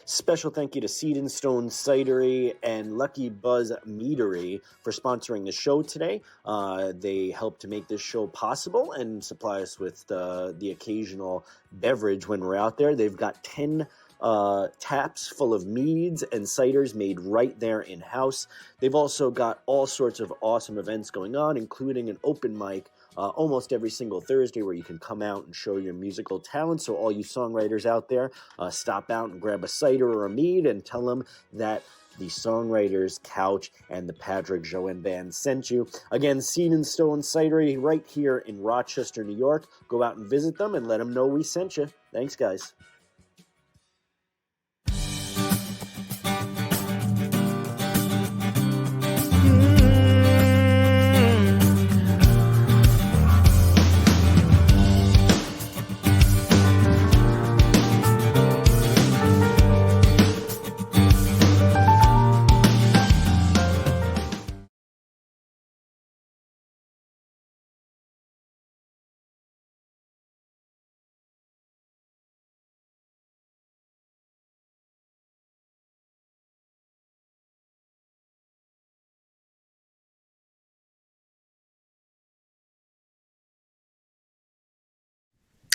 Special thank you to Seed and Stone Cidery and Lucky Buzz Meadery for sponsoring the show today. They help to make this show possible and supply us with the occasional beverage when we're out there. They've got 10 taps full of meads and ciders made right there in-house. They've also got all sorts of awesome events going on, including an open mic almost every single Thursday where you can come out and show your musical talent. So all you songwriters out there, stop out and grab a cider or a mead and tell them that the Songwriters Couch and the Patrick Joanne Band sent you. Again, Seed and Stone Cidery right here in Rochester, New York. Go out and visit them and let them know we sent you. Thanks, guys.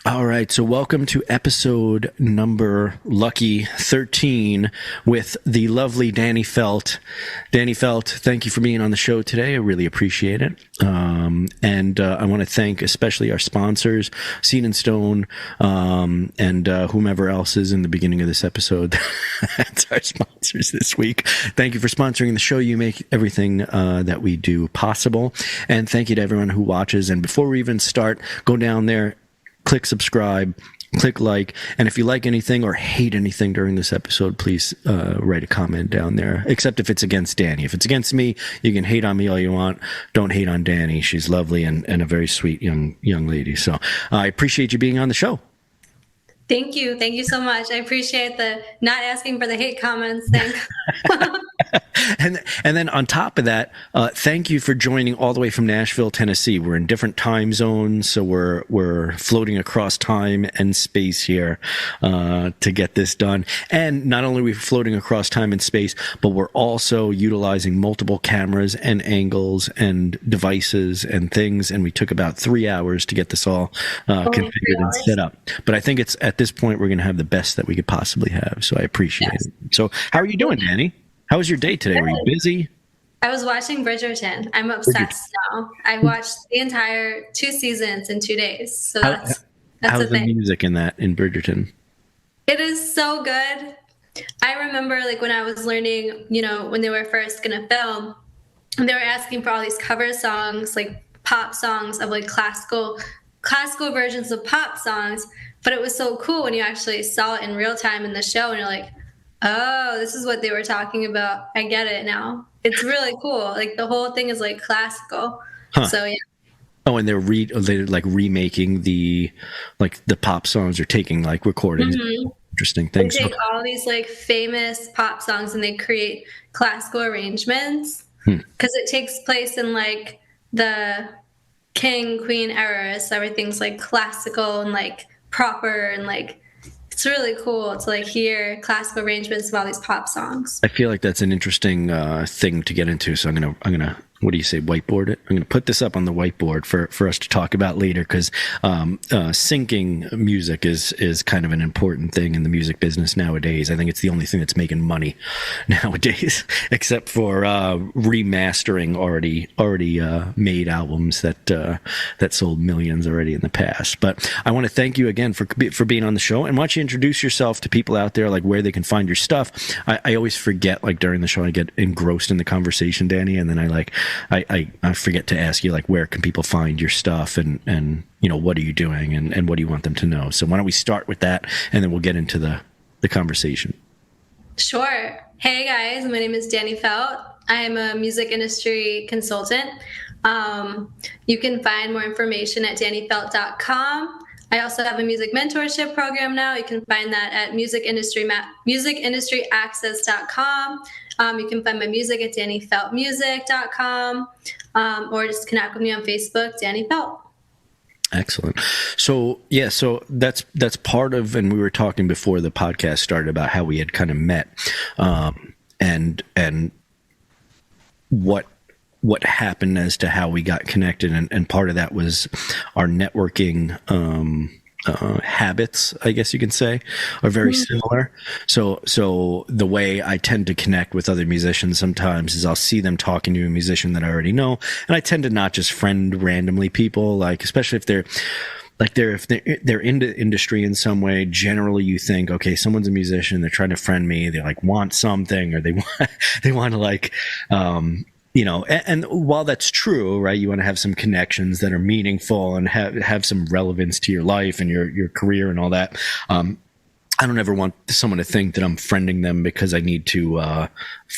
All right, so welcome to episode number lucky 13 with the lovely Dani Felt. Dani Felt, thank you for being on the show today. I really appreciate it. And I want to thank especially our sponsors, Seed and Stone, and whomever else is in the beginning of this episode. That's our sponsors this week. Thank you for sponsoring the show. You make everything that we do possible. And thank you to everyone who watches. And before we even start, go down there, click subscribe, click like, and if you like anything or hate anything during this episode, please write a comment down there, except if it's against Dani. If it's against me, you can hate on me all you want. Don't hate on Dani. She's lovely and a very sweet young lady. So I appreciate you being on the show. Thank you. Thank you so much. I appreciate the not asking for the hate comments thing. And then on top of that, thank you for joining all the way from Nashville, Tennessee. We're in different time zones, so we're floating across time and space here to get this done. And not only are we floating across time and space, but we're also utilizing multiple cameras and angles and devices and things. And we took about 3 hours to get this all configured and set up. But I think it's at this point we're going to have the best that we could possibly have. So I appreciate it. So how are you doing, Dani? How was your day today? Were you busy? I was watching Bridgerton. I'm obsessed now. I watched the entire 2 seasons in 2 days. So that's how's the music in Bridgerton? It is so good. I remember like when I was learning, when they were first going to film, and they were asking for all these cover songs, like pop songs of like classical versions of pop songs. But it was so cool when you actually saw it in real time in the show and you're like, oh, this is what they were talking about. I get it now. It's really cool. Like the whole thing is like classical. Huh. So yeah. Oh, and they're like remaking the pop songs or taking like recordings. Mm-hmm. Interesting things. They take all these like famous pop songs and they create classical arrangements because it takes place in like the King, Queen eras. So everything's like classical and like proper and like it's really cool to like hear classical arrangements of all these pop songs. I feel like that's an interesting thing to get into. So I'm gonna what do you say, whiteboard it? I'm gonna put this up on the whiteboard for us to talk about later because syncing music is kind of an important thing in the music business nowadays. I think it's the only thing that's making money nowadays, except for remastering already made albums that sold millions already in the past. But I want to thank you again for being on the show. And why don't you introduce yourself to people out there, like where they can find your stuff? I always forget, like during the show, I get engrossed in the conversation, Dani, and then I forget to ask you, like, where can people find your stuff and what are you doing and what do you want them to know? So why don't we start with that and then we'll get into the conversation. Sure. Hey guys, my name is Dani Felt. I am a music industry consultant. You can find more information at danifelt.com. I also have a music mentorship program now. You can find that at musicindustryaccess.com. You can find my music at danifeltmusic.com or just connect with me on Facebook, Dani Felt. Excellent. So yeah, so that's part of, and we were talking before the podcast started about how we had kind of met, and what happened as to how we got connected, and part of that was our networking habits, I guess you can say, are very similar. So the way I tend to connect with other musicians sometimes is I'll see them talking to a musician that I already know, and I tend to not just friend randomly people, like especially if they're into industry in some way. Generally, you think, okay, someone's a musician, they're trying to friend me, they like want something, or they want to like, and while that's true, right, you want to have some connections that are meaningful and have some relevance to your life and your career and all that. I don't ever want someone to think that I'm friending them because I need to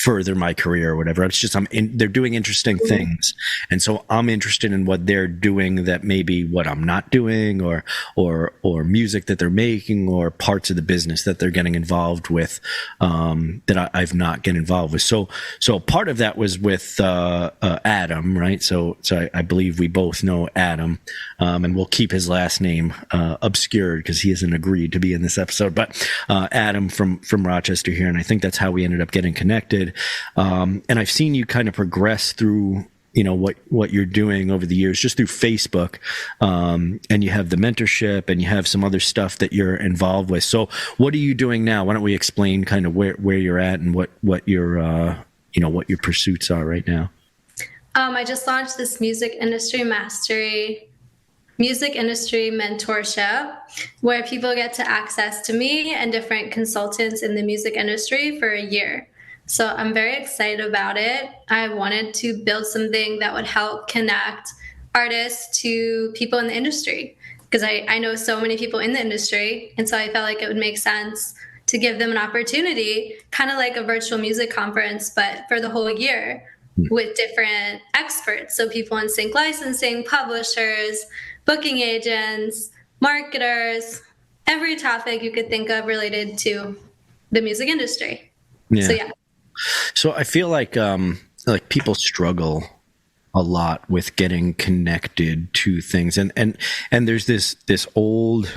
further my career or whatever. It's just they're doing interesting things, and so I'm interested in what they're doing that maybe what I'm not doing, or music that they're making, or parts of the business that they're getting involved with that I've not get involved with. So part of that was with Adam, right? So I believe we both know Adam, and we'll keep his last name obscured because he hasn't agreed to be in this episode. But Adam from Rochester here, and I think that's how we ended up getting connected. And I've seen you kind of progress through, what you're doing over the years, just through Facebook, and you have the mentorship, and you have some other stuff that you're involved with. So what are you doing now? Why don't we explain kind of where you're at and what your what your pursuits are right now? I just launched this Music Industry mentorship, where people get to access to me and different consultants in the music industry for a year. So I'm very excited about it. I wanted to build something that would help connect artists to people in the industry, because I know so many people in the industry. And so I felt like it would make sense to give them an opportunity, kind of like a virtual music conference, but for the whole year with different experts. So people in sync licensing, publishers, booking agents, marketers, every topic you could think of related to the music industry. Yeah. So yeah. So I feel like people struggle a lot with getting connected to things, and there's this old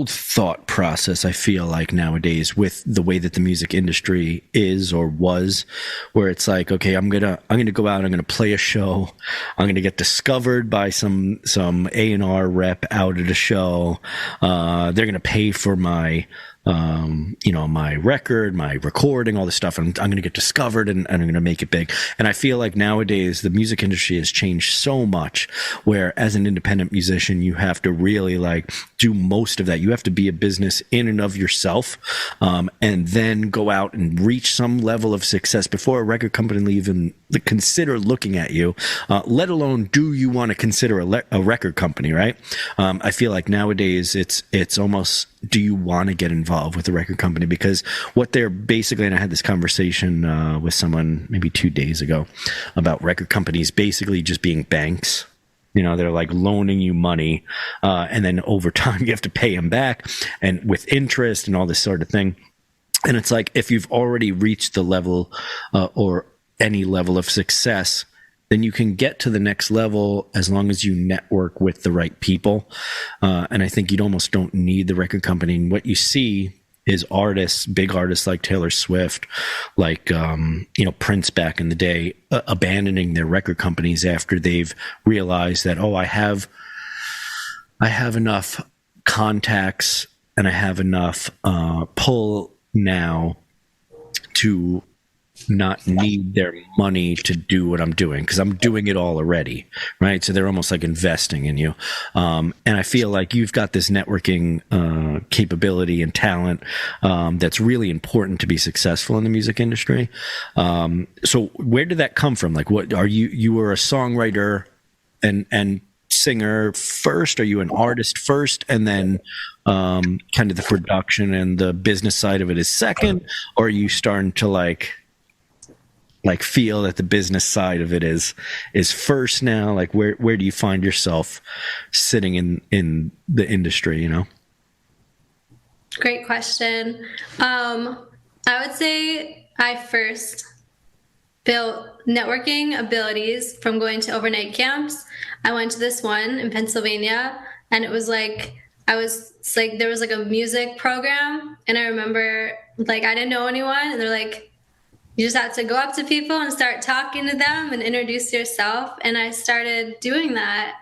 thought process, I feel like, nowadays with the way that the music industry is or was, where it's like, okay, I'm gonna go out, I'm gonna play a show, I'm gonna get discovered by some A&R rep out at a show, they're gonna pay for my my record, my recording, all this stuff, and I'm going to get discovered, and I'm going to make it big. And I feel like nowadays the music industry has changed so much, where as an independent musician, you have to really like do most of that. You have to be a business in and of yourself, and then go out and reach some level of success before a record company will even consider looking at you, let alone do you want to consider a record company, right? I feel like nowadays it's almost, do you want to get involved with a record company? Because what they're basically, and I had this conversation with someone maybe 2 days ago about record companies basically just being banks. They're like loaning you money, and then over time you have to pay them back, and with interest and all this sort of thing. And it's like, if you've already reached the level or any level of success, then you can get to the next level as long as you network with the right people. And I think you almost don't need the record company. And what you see is artists, big artists like Taylor Swift, like, Prince back in the day, abandoning their record companies after they've realized that, I have enough contacts and I have enough pull now to not need their money to do what I'm doing, because I'm doing it all already, right? So they're almost like investing in you. And I feel like you've got this networking capability and talent that's really important to be successful in the music industry. So where did that come from? Like, what are you were a songwriter and singer first? Are you an artist first, and then kind of the production and the business side of it is second? Or are you starting to like feel that the business side of it is first now? Like, where do you find yourself sitting in the industry, Great question. I would say I first built networking abilities from going to overnight camps. I went to this one in Pennsylvania, and it was like, there was like a music program, and I remember like I didn't know anyone, and they're like, you just have to go up to people and start talking to them and introduce yourself. And I started doing that.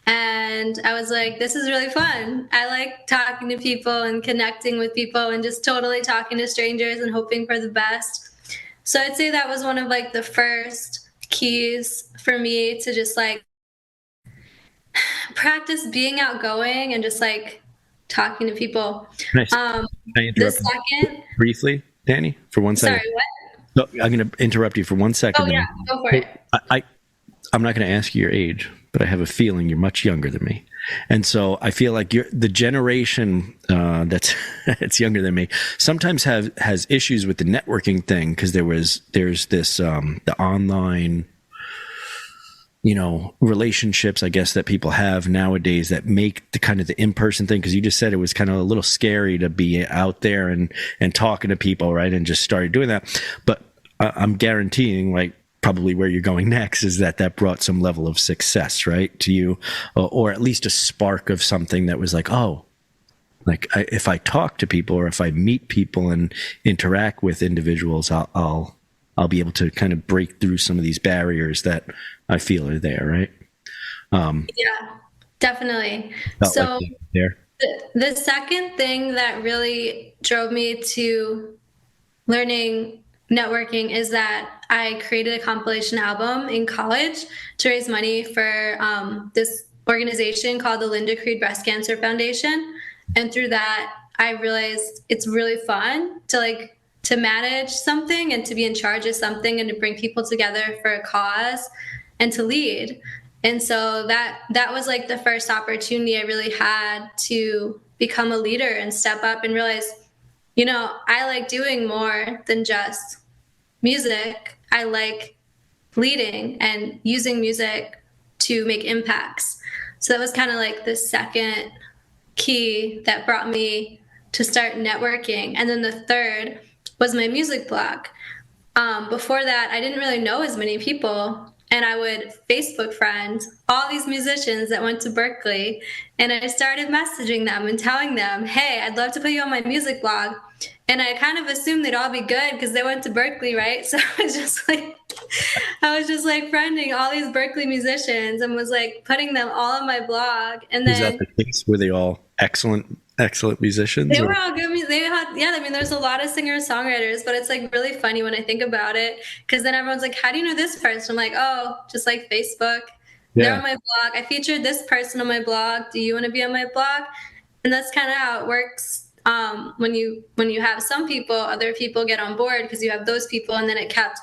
And I was like, this is really fun. I like talking to people and connecting with people and just totally talking to strangers and hoping for the best. So I'd say that was one of like the first keys for me to just like practice being outgoing and just like talking to people. Nice. Can I interrupt you briefly, Dani, for 1 second? Sorry, what? No, I'm going to interrupt you for 1 second. Oh, yeah, go for it. I'm not going to ask you your age, but I have a feeling you're much younger than me. And so I feel like you're the generation that's younger than me sometimes has issues with the networking thing, because there's this the online relationships, I guess, that people have nowadays that make the kind of the in-person thing. Because you just said it was kind of a little scary to be out there and talking to people, right? And just started doing that. But I'm guaranteeing, like, probably where you're going next is that brought some level of success, right, to you, or at least a spark of something that was like, oh, like if I talk to people or if I meet people and interact with individuals, I'll be able to kind of break through some of these barriers that I feel are there, right? Yeah, definitely. So like the second thing that really drove me to learning networking is that I created a compilation album in college to raise money for this organization called the Linda Creed Breast Cancer Foundation. And through that, I realized it's really fun to manage something and to be in charge of something and to bring people together for a cause and to lead. And so that was like the first opportunity I really had to become a leader and step up and realize, I like doing more than just music. I like leading and using music to make impacts. So that was kind of like the second key that brought me to start networking. And then the third was my music blog. Before that, I didn't really know as many people. And I would Facebook friend all these musicians that went to Berklee. And I started messaging them and telling them, hey, I'd love to put you on my music blog. And I kind of assumed they'd all be good because they went to Berklee, right? So I was just like friending all these Berklee musicians and was like putting them all on my blog. And then, is that the case? Were they all excellent musicians? They were all good. There's a lot of singer-songwriters, but it's like really funny when I think about it, because then everyone's like, how do you know this person? I'm like, oh, just like Facebook. Yeah. They're on my blog. I featured this person on my blog. Do you want to be on my blog? And that's kind of how it works. When you have some people, other people get on board because you have those people, and then it kept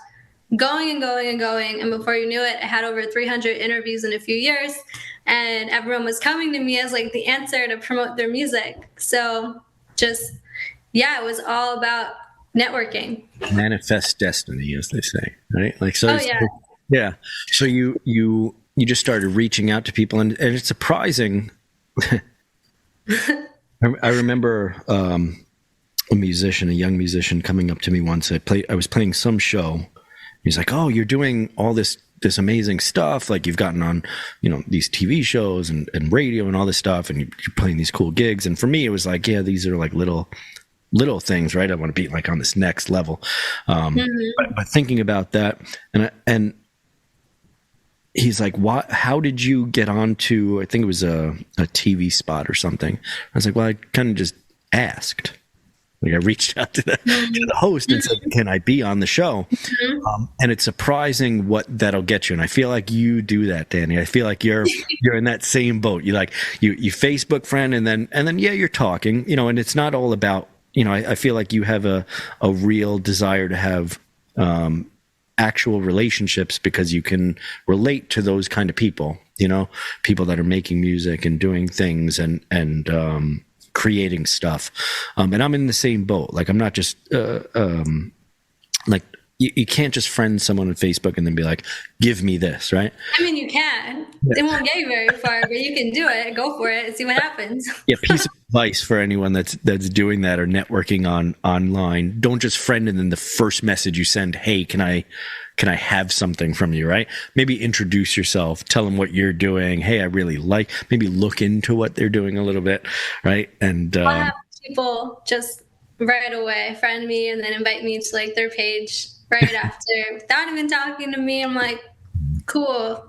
going and going and going. And before you knew it, I had over 300 interviews in a few years, and everyone was coming to me as like the answer to promote their music. So it was all about networking. Manifest destiny, as they say, right? Like, so. Oh, yeah. Yeah. So you just started reaching out to people, and it's surprising. I remember a young musician coming up to me once. I was playing some show. He's like, oh, you're doing all this amazing stuff. Like, you've gotten on, these TV shows and radio and all this stuff, and you're playing these cool gigs. And for me, it was like, yeah, these are like little things, right? I want to be like on this next level. But thinking about that, and he's like, "What? How did you get onto?" I think it was a TV spot or something. I was like, "Well, I kind of just asked. Like, I reached out to the host and said, "Can I be on the show?" And it's surprising what that'll get you. And I feel like you do that, Dani. I feel like you're in that same boat. You Facebook friend, and then yeah, you're talking. And it's not all about. I feel like you have a real desire to have actual relationships, because you can relate to those kind of people, people that are making music and doing things and creating stuff. And I'm in the same boat. Like, I'm not just, like, you can't just friend someone on Facebook and then be like, give me this, right? I mean, you can. Yeah. It won't get you very far, but you can do it. Go for it and see what happens. Yeah, piece of advice for anyone that's doing that or networking online. Don't just friend and then the first message you send, hey, can I can I have something from you, right? Maybe introduce yourself, tell them what you're doing. Hey, I really like, maybe look into what they're doing a little bit, right? And I'll have people just right away friend me and then invite me to like their page right after without even talking to me. I'm like, cool.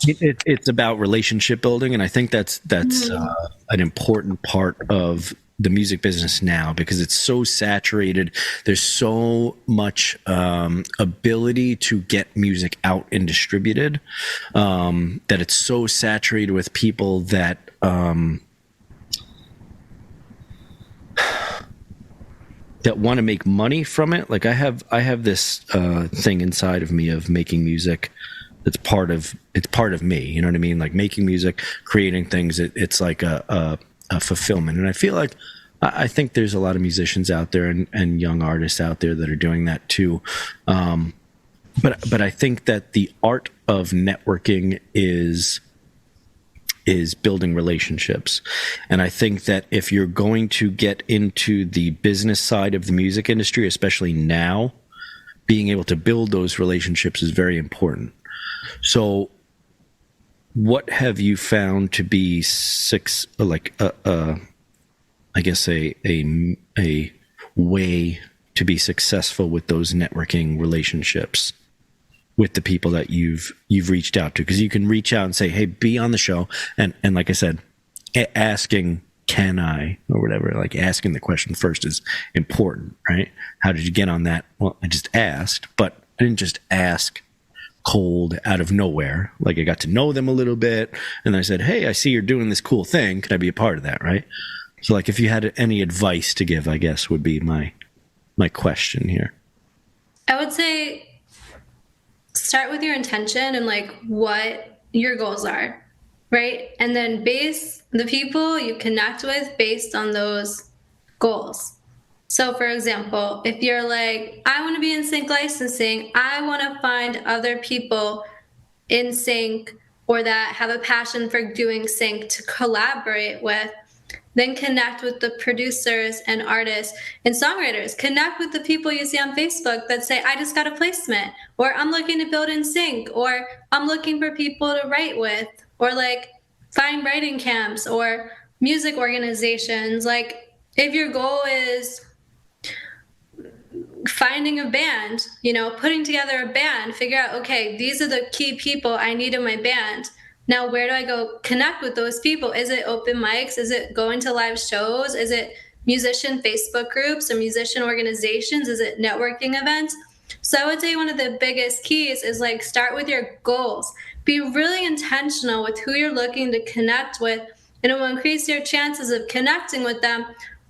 It's about relationship building, and I think that's an important part of the music business now, because it's so saturated. There's so much ability to get music out and distributed, that it's so saturated with people that that want to make money from it. Like I have this thing inside of me of making music. It's part of me. You know what I mean? Like making music, creating things. It's like a fulfillment. And I feel like, I think there's a lot of musicians out there and young artists out there that are doing that too. But I think that the art of networking is building relationships. And I think that if you're going to get into the business side of the music industry, especially now, being able to build those relationships is very important. So what have you found to be I guess a way to be successful with those networking relationships with the people that you've reached out to? Because you can reach out and say, hey, be on the show. And like I said, asking, can I, or whatever, like asking the question first is important, right? How did you get on that? Well, I just asked, but I didn't just ask cold out of nowhere. Like I got to know them a little bit, and I said, hey, I see you're doing this cool thing. Can I be a part of that, right? So like if you had any advice to give, I guess would be my question here. I would say start with your intention and like what your goals are, right? And then base the people you connect with based on those goals. So for example, if you're like, I want to be in sync licensing, I want to find other people in sync or that have a passion for doing sync to collaborate with, then connect with the producers and artists and songwriters. Connect with the people you see on Facebook that say, I just got a placement, or I'm looking to build in sync, or I'm looking for people to write with, or like find writing camps or music organizations. Like if your goal is finding a band, putting together a band, figure out, okay, these are the key people I need in my band. Now, where do I go connect with those people? Is it open mics? Is it going to live shows? Is it musician Facebook groups or musician organizations? Is it networking events? So I would say one of the biggest keys is like start with your goals. Be really intentional with who you're looking to connect with, and it will increase your chances of connecting with them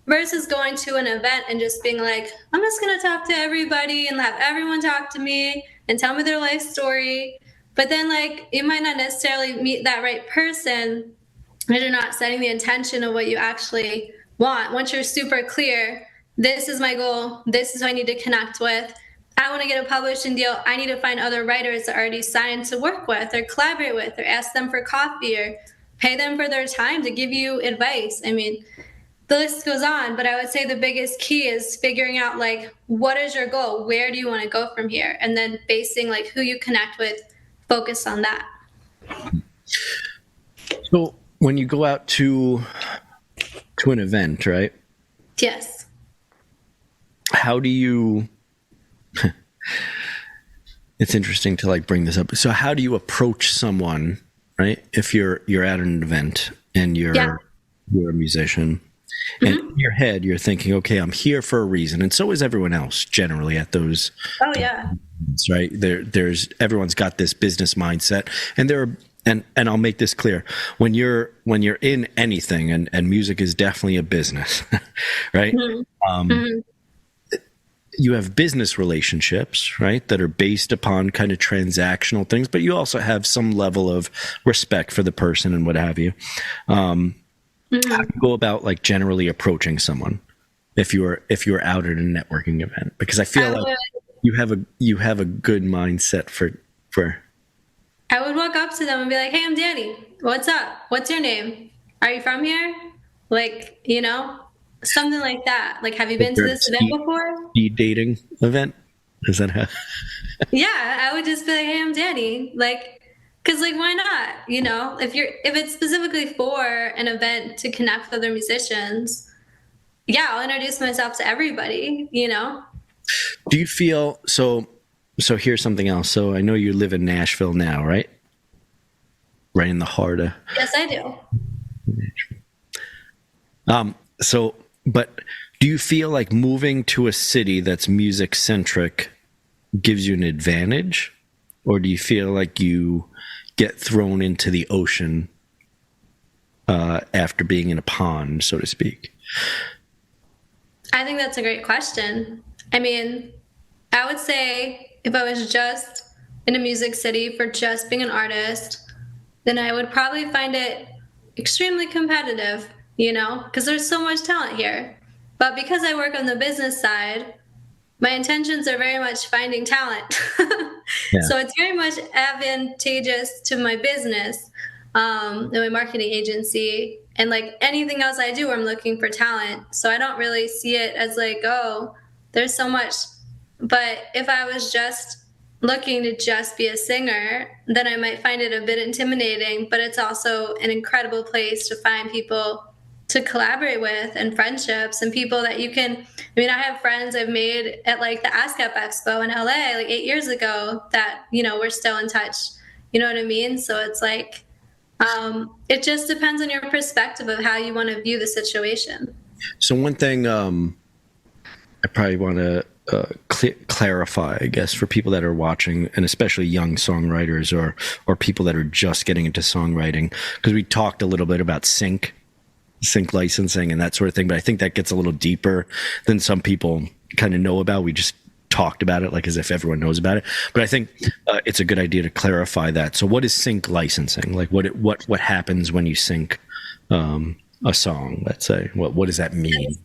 versus going to an event and just being like, I'm just going to talk to everybody and have everyone talk to me and tell me their life story. But then like you might not necessarily meet that right person if you're not setting the intention of what you actually want. Once you're super clear, this is my goal, this is who I need to connect with, I want to get a publishing deal, I need to find other writers that are already signed to work with or collaborate with, or ask them for coffee or pay them for their time to give you advice. I mean, the list goes on, but I would say the biggest key is figuring out like, what is your goal? Where do you want to go from here? And then basing like who you connect with, focus on that. So when you go out to an event, right? Yes. How do you, it's interesting to like bring this up. So how do you approach someone, right? If you're at an event and you're a musician, and in your head, you're thinking, okay, I'm here for a reason. And so is everyone else generally at those. Oh, yeah. Right. There's everyone's got this business mindset, and I'll make this clear. When you're in anything, and music is definitely a business, right? Mm-hmm. You have business relationships, right, that are based upon kind of transactional things, but you also have some level of respect for the person and what have you. How do you go about like generally approaching someone if you're out at a networking event? Because I feel like you have a good mindset for. I would walk up to them and be like, "Hey, I'm Dani. What's up? What's your name? Are you from here?" Like, something like that. Like, have you been to this event before? Speed dating event. Is that how? Yeah, I would just be like, hey, I'm Dani. Like, cause like, why not? You know, if it's specifically for an event to connect with other musicians, yeah, I'll introduce myself to everybody, you know? Do you feel so? So here's something else. So I know you live in Nashville now, right? Right in the heart of. Yes, I do. So, but do you feel like moving to a city that's music centric gives you an advantage, or do you feel like you get thrown into the ocean after being in a pond, so to speak? I think that's a great question. I mean, I would say if I was just in a music city for just being an artist, then I would probably find it extremely competitive, you know, because there's so much talent here. But because I work on the business side, my intentions are very much finding talent. Yeah. So it's very much advantageous to my business and my marketing agency. And like anything else I do, I'm looking for talent. So I don't really see it as like, oh, there's so much. But if I was just looking to just be a singer, then I might find it a bit intimidating, but it's also an incredible place to find people to collaborate with and friendships and people that you can, I mean, I have friends I've made at like the ASCAP Expo in LA like 8 years ago that, you know, we're still in touch. You know what I mean? So it's like, it just depends on your perspective of how you want to view the situation. So one thing I probably want to clarify, I guess, for people that are watching, and especially young songwriters or people that are just getting into songwriting, because we talked a little bit about sync licensing and that sort of thing, but I think that gets a little deeper than some people kind of know about. We just talked about it like as if everyone knows about it, but I think it's a good idea to clarify that. So what is sync licensing? Like what happens when you sync a song, let's say? What does that mean?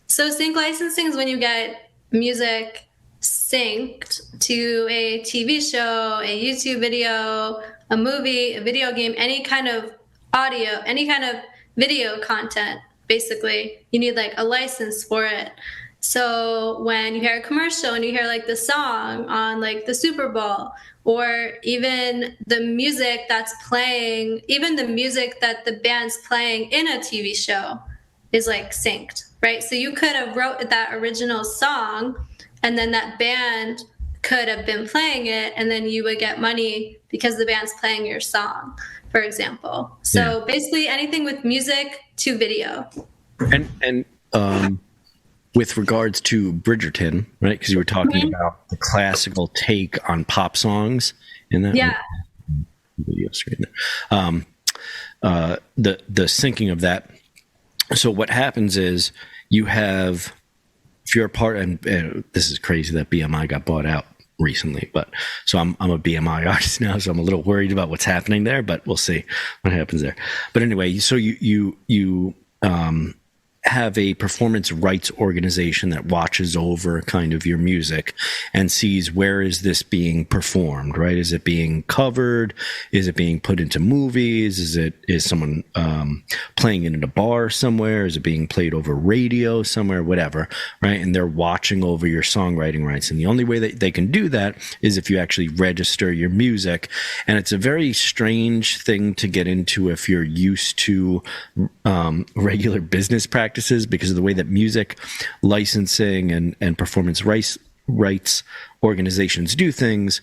So sync licensing is when you get music synced to a TV show, a YouTube video, a movie, a video game, any kind of audio, any kind of video content. Basically, you need like a license for it. So when you hear a commercial and you hear like the song on like the Super Bowl, or even the music that's playing, even the music that the band's playing in a TV show is like synced, right? So you could have wrote that original song and then that band could have been playing it, and then you would get money because the band's playing your song, for example. So basically anything with music to video. And with regards to Bridgerton, right? Because you were talking about the classical take on pop songs in that video screen there. The syncing of that. So what happens is you have, if you're a part, and this is crazy that BMI got bought out recently, but so I'm a BMI artist now, so I'm a little worried about what's happening there, but we'll see what happens there. But anyway, so you have a performance rights organization that watches over kind of your music and sees where is this being performed, right? Is it being covered? Is it being put into movies? Is someone playing it in a bar somewhere? Is it being played over radio somewhere? Whatever, right? And they're watching over your songwriting rights. And the only way that they can do that is if you actually register your music. And it's a very strange thing to get into if you're used to regular business practices, because of the way that music licensing and performance rights organizations do things.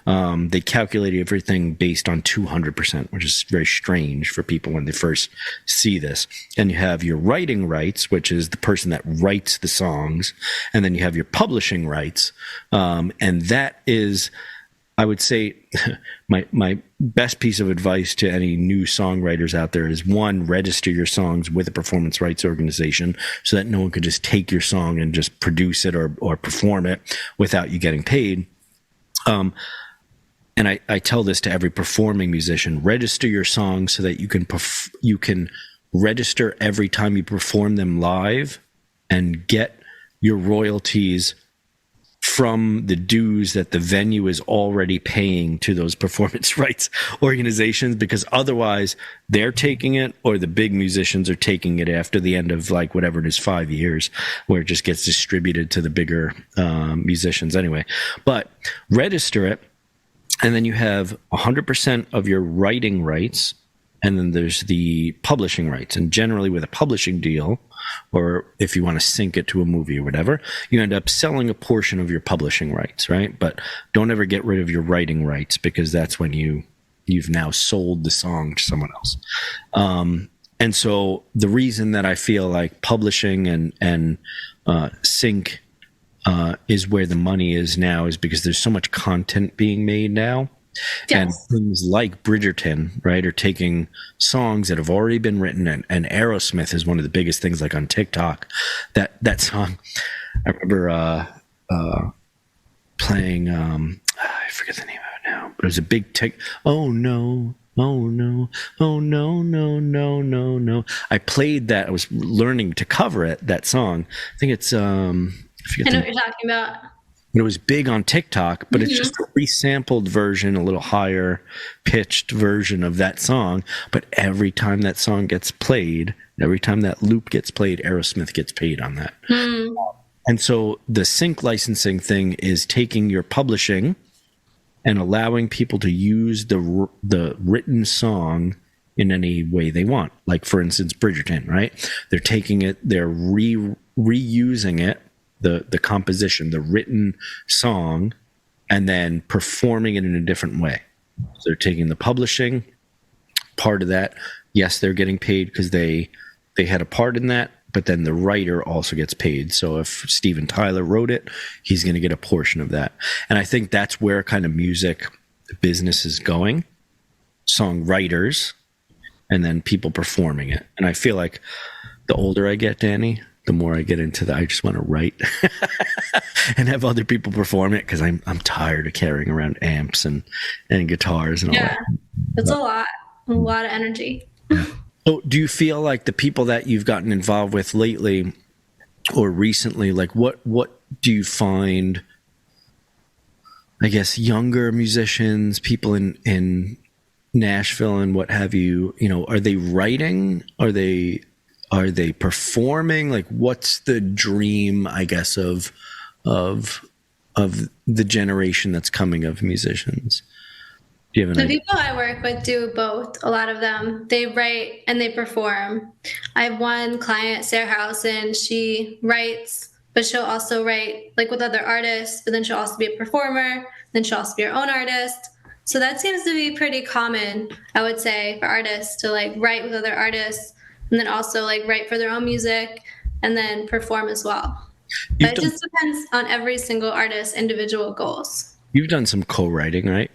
They calculate everything based on 200%, which is very strange for people when they first see this. And you have your writing rights, which is the person that writes the songs. And then you have your publishing rights. And that is, I would say, my best piece of advice to any new songwriters out there is, one, register your songs with a performance rights organization so that no one could just take your song and just produce it or perform it without you getting paid. And I tell this to every performing musician: register your songs so that you can register every time you perform them live and get your royalties from the dues that the venue is already paying to those performance rights organizations, because otherwise they're taking it, or the big musicians are taking it after the end of like whatever it is, 5 years, where it just gets distributed to the bigger musicians anyway. But register it, and then you have 100% of your writing rights, and then there's the publishing rights. And generally with a publishing deal, or if you want to sync it to a movie or whatever, you end up selling a portion of your publishing rights, right? But don't ever get rid of your writing rights, because that's when you've now sold the song to someone else. And so the reason that I feel like publishing and sync is where the money is now is because there's so much content being made now. Yes. And things like Bridgerton, right, are taking songs that have already been written, and Aerosmith is one of the biggest things, like on TikTok. That song, I remember playing, I forget the name of it now, but it was a big oh no, oh no, oh no, no, no, no, no. I played that. I was learning to cover it, that song. I think it's, I know what you're talking about. It was big on TikTok, but it's just a resampled version, a little higher pitched version of that song. But every time that song gets played, every time that loop gets played, Aerosmith gets paid on that. And so the sync licensing thing is taking your publishing and allowing people to use the written song in any way they want. Like, for instance, Bridgerton, right? They're taking it, they're reusing it, the composition, the written song, and then performing it in a different way. So they're taking the publishing part of that. Yes, they're getting paid because they had a part in that, but then the writer also gets paid. So if Steven Tyler wrote it, he's going to get a portion of that. And I think that's where kind of music business is going. Songwriters, and then people performing it. And I feel like the older I get, Dani, the more I get into that, I just want to write and have other people perform it, because I'm tired of carrying around amps and guitars and all that. It's a lot of energy. So do you feel like the people that you've gotten involved with lately or recently, like what do you find, I guess, younger musicians, people in Nashville and what have you, are they writing? Are they performing? Like, what's the dream, I guess, of the generation that's coming of musicians? Do you have an idea? People I work with do both. A lot of them, they write and they perform. I have one client, Sarah Housen. She writes, but she'll also write like with other artists, but then she'll also be a performer. Then she'll also be her own artist. So that seems to be pretty common, I would say, for artists to like write with other artists, and then also like write for their own music and then perform as well. But it just depends on every single artist's individual goals. You've done some co-writing, right?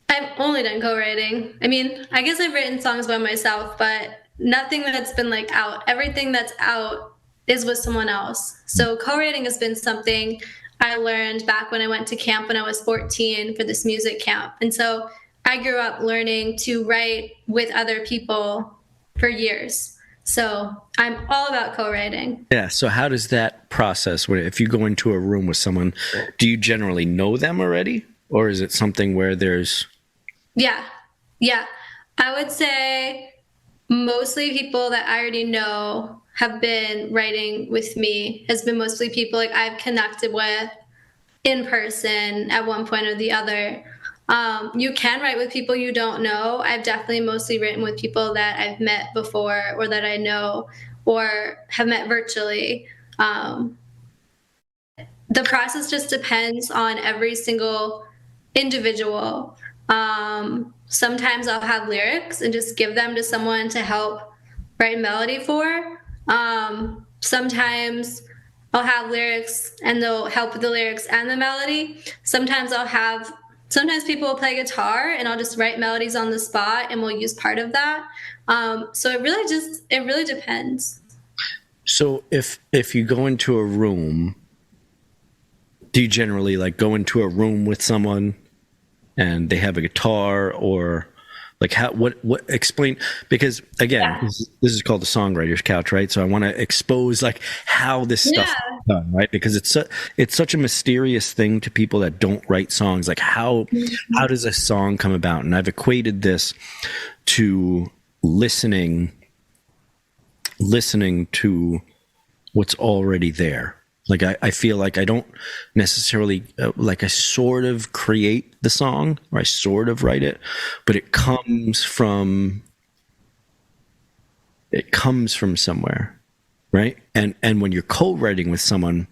I've only done co-writing. I mean, I guess I've written songs by myself, but nothing that's been like out. Everything that's out is with someone else. So co-writing has been something I learned back when I went to camp when I was 14 for this music camp. And so I grew up learning to write with other people for years. So I'm all about co-writing. Yeah. So how does that process, if you go into a room with someone, do you generally know them already? Or is it something where there's... Yeah. I would say mostly people that I already know have been writing with me, has been mostly people like I've connected with in person at one point or the other. You can write with people you don't know. I've definitely mostly written with people that I've met before or that I know or have met virtually. The process just depends on every single individual. Sometimes I'll have lyrics and just give them to someone to help write melody for. Sometimes I'll have lyrics and they'll help with the lyrics and the melody. Sometimes people will play guitar and I'll just write melodies on the spot and we'll use part of that. So it really depends. So if you go into a room, do you generally like go into a room with someone and they have a guitar or Like what explain, because again, this is called the Songwriter's Couch, right? So I want to expose like how this stuff is done, right? Because it's such a mysterious thing to people that don't write songs. Like how does a song come about? And I've equated this to listening to what's already there. Like I feel like I don't necessarily like I sort of create the song, or I sort of write it, but it comes from somewhere, right? And when you're co-writing with someone,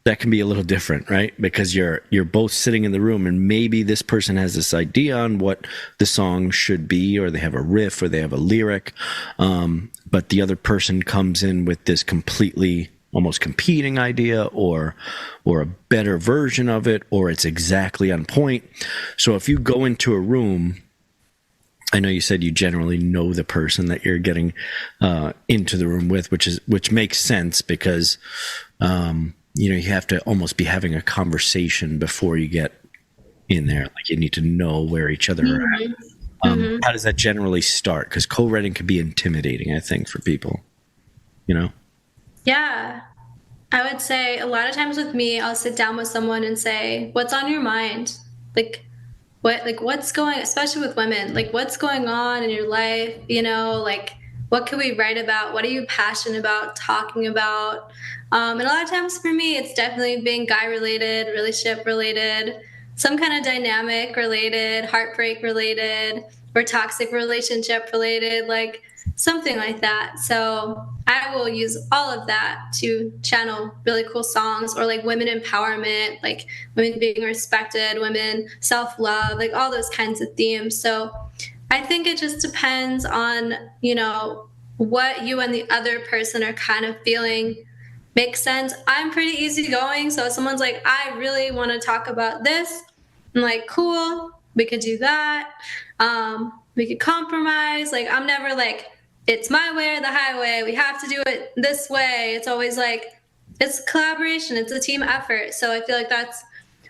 that can be a little different, right? Because you're both sitting in the room, and maybe this person has this idea on what the song should be, or they have a riff, or they have a lyric, but the other person comes in with this completely almost competing idea, or a better version of it, or it's exactly on point. So if you go into a room, I know you said you generally know the person that you're getting into the room with, which makes sense, because you have to almost be having a conversation before you get in there. Like you need to know where each other are at. How does that generally start? Because co-writing can be intimidating, I think, for people, Yeah, I would say a lot of times with me, I'll sit down with someone and say, what's on your mind? What's going, especially with women, like what's going on in your life? Like what can we write about? What are you passionate about talking about? And a lot of times for me, it's definitely being guy related, relationship related, some kind of dynamic related, heartbreak related, or toxic relationship related, like something like that. So I will use all of that to channel really cool songs, or like women empowerment, like women being respected, women self-love, like all those kinds of themes. So I think it just depends on, what you and the other person are kind of feeling makes sense. I'm pretty easygoing. So if someone's like, I really want to talk about this, I'm like, cool, we could do that. We could compromise. Like, I'm never like, it's my way or the highway. We have to do it this way. It's always like, it's collaboration. It's a team effort. So I feel like that's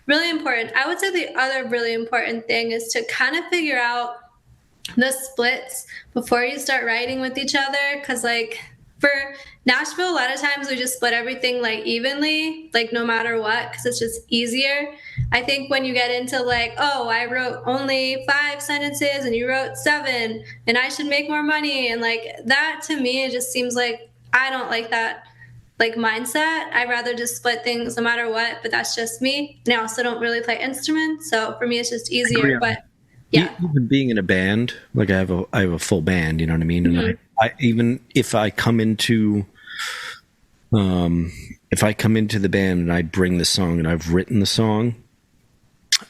really important. I would say the other really important thing is to kind of figure out the splits before you start writing with each other. Cause like for Nashville, a lot of times we just split everything like evenly, like no matter what, cause it's just easier. I think when you get into like, oh, I wrote only 5 sentences and you wrote 7 and I should make more money. And like that to me, it just seems like I don't like that like mindset. I'd rather just split things no matter what, but that's just me. And I also don't really play instruments. So for me, it's just easier, but yeah. Even being in a band, like I have a full band, you know what I mean? And I even if I come into the band and I bring the song and I've written the song,